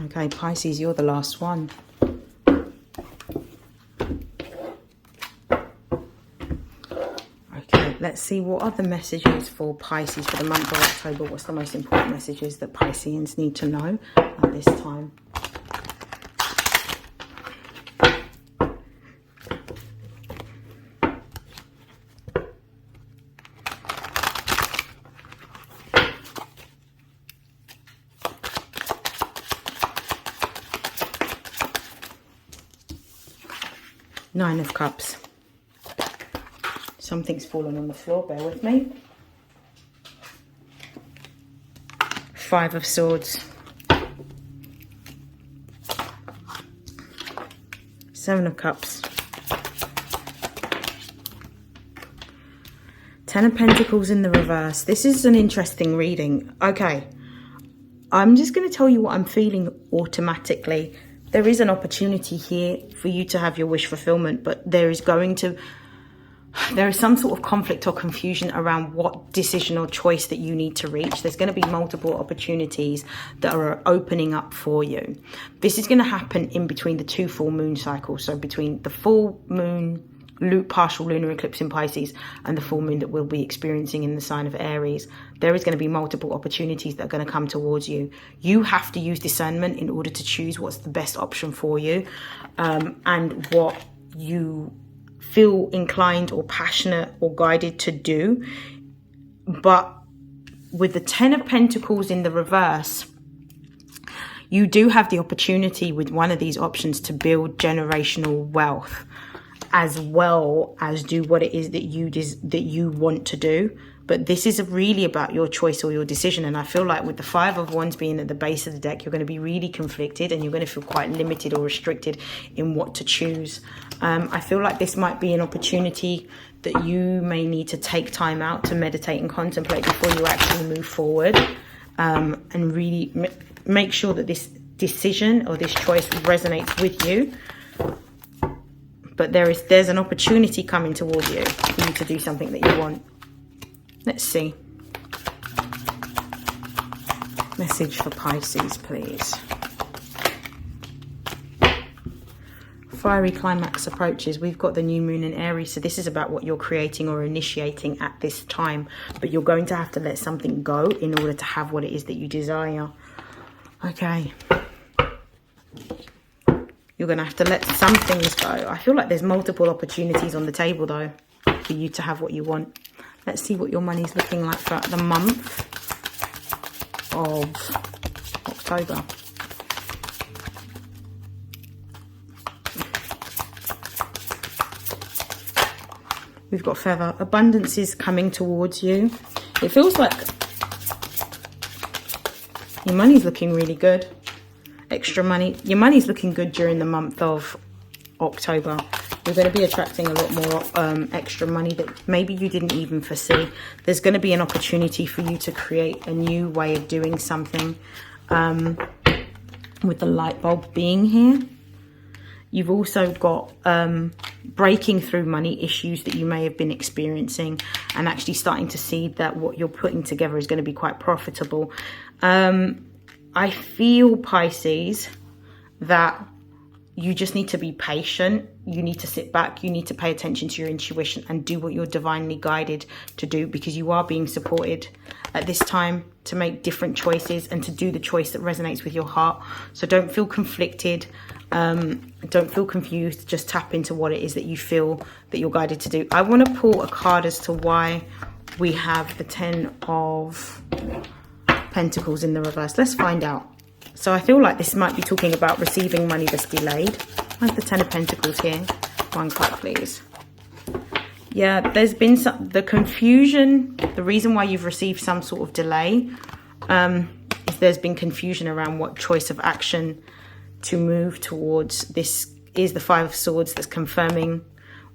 Okay, Pisces, you're the last one. Let's see what are the messages for Pisces for the month of October. What's the most important messages that Pisceans need to know at this time? Nine of Cups. Something's fallen on the floor, bear with me. Five of Swords. Seven of Cups. Ten of Pentacles in the reverse. This is an interesting reading. Okay, I'm just going to tell you what I'm feeling automatically. There is an opportunity here for you to have your wish fulfillment, but there is some sort of conflict or confusion around what decision or choice that you need to reach. There's going to be multiple opportunities that are opening up for you. This is going to happen in between the two full moon cycles. So between the full moon, partial lunar eclipse in Pisces, and the full moon that we'll be experiencing in the sign of Aries, there is going to be multiple opportunities that are going to come towards you. You have to use discernment in order to choose what's the best option for you, and what you feel inclined or passionate or guided to do. But with the Ten of Pentacles in the reverse, you do have the opportunity with one of these options to build generational wealth, as well as do what it is that you want to do. But this is really about your choice or your decision. And I feel like with the Five of Wands being at the base of the deck, you're going to be really conflicted, and you're going to feel quite limited or restricted in what to choose. I feel like this might be an opportunity that you may need to take time out to meditate and contemplate before you actually move forward, and really make sure that this decision or this choice resonates with you. But there's an opportunity coming towards you for you to do something that you want. Let's see. Message for Pisces, please. Fiery climax approaches. We've got the new moon in Aries, so this is about what you're creating or initiating at this time. But you're going to have to let something go in order to have what it is that you desire. Okay. You're going to have to let some things go. I feel like there's multiple opportunities on the table, though, for you to have what you want. Let's see what your money's looking like for the month of October. We've got feather. Abundance is coming towards you. It feels like your money's looking really good. Extra money. Your money's looking good during the month of October. You're going to be attracting a lot more extra money that maybe you didn't even foresee. There's going to be an opportunity for you to create a new way of doing something. With the light bulb being here. You've also got breaking through money issues that you may have been experiencing and actually starting to see that what you're putting together is going to be quite profitable. I feel, Pisces, that you just need to be patient. You need to sit back. You need to pay attention to your intuition and do what you're divinely guided to do, because you are being supported at this time to make different choices and to do the choice that resonates with your heart. So don't feel conflicted. Don't feel confused. Just tap into what it is that you feel that you're guided to do. I want to pull a card as to why we have the 10 of Pentacles in the reverse. Let's find out. So I feel like this might be talking about receiving money that's delayed. Where's the 10 of Pentacles here? One card, please. Yeah, there's been the confusion. The reason why you've received some sort of delay is there's been confusion around what choice of action to move towards. This is the 5 of Swords that's confirming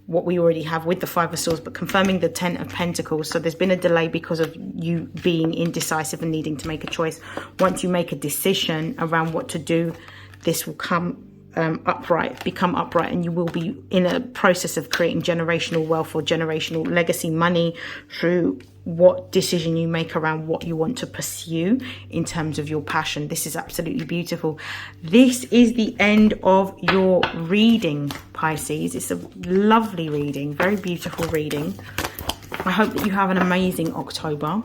what we already have with the 5 of Swords, but confirming the 10 of Pentacles. So there's been a delay because of you being indecisive and needing to make a choice. Once you make a decision around what to do, this will become upright, and you will be in a process of creating generational wealth or generational legacy money through what decision you make around what you want to pursue in terms of your passion. This is absolutely beautiful. This is the end of your reading, Pisces. It's a lovely reading, very beautiful reading. I hope that you have an amazing October.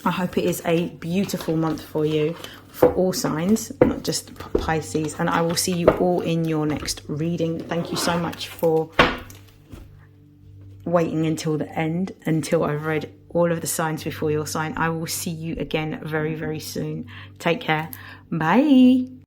I hope it is a beautiful month for you, for all signs, not just Pisces. And I will see you all in your next reading. Thank you so much for waiting until the end, until I've read all of the signs before your sign. I will see you again very, very soon. Take care. Bye.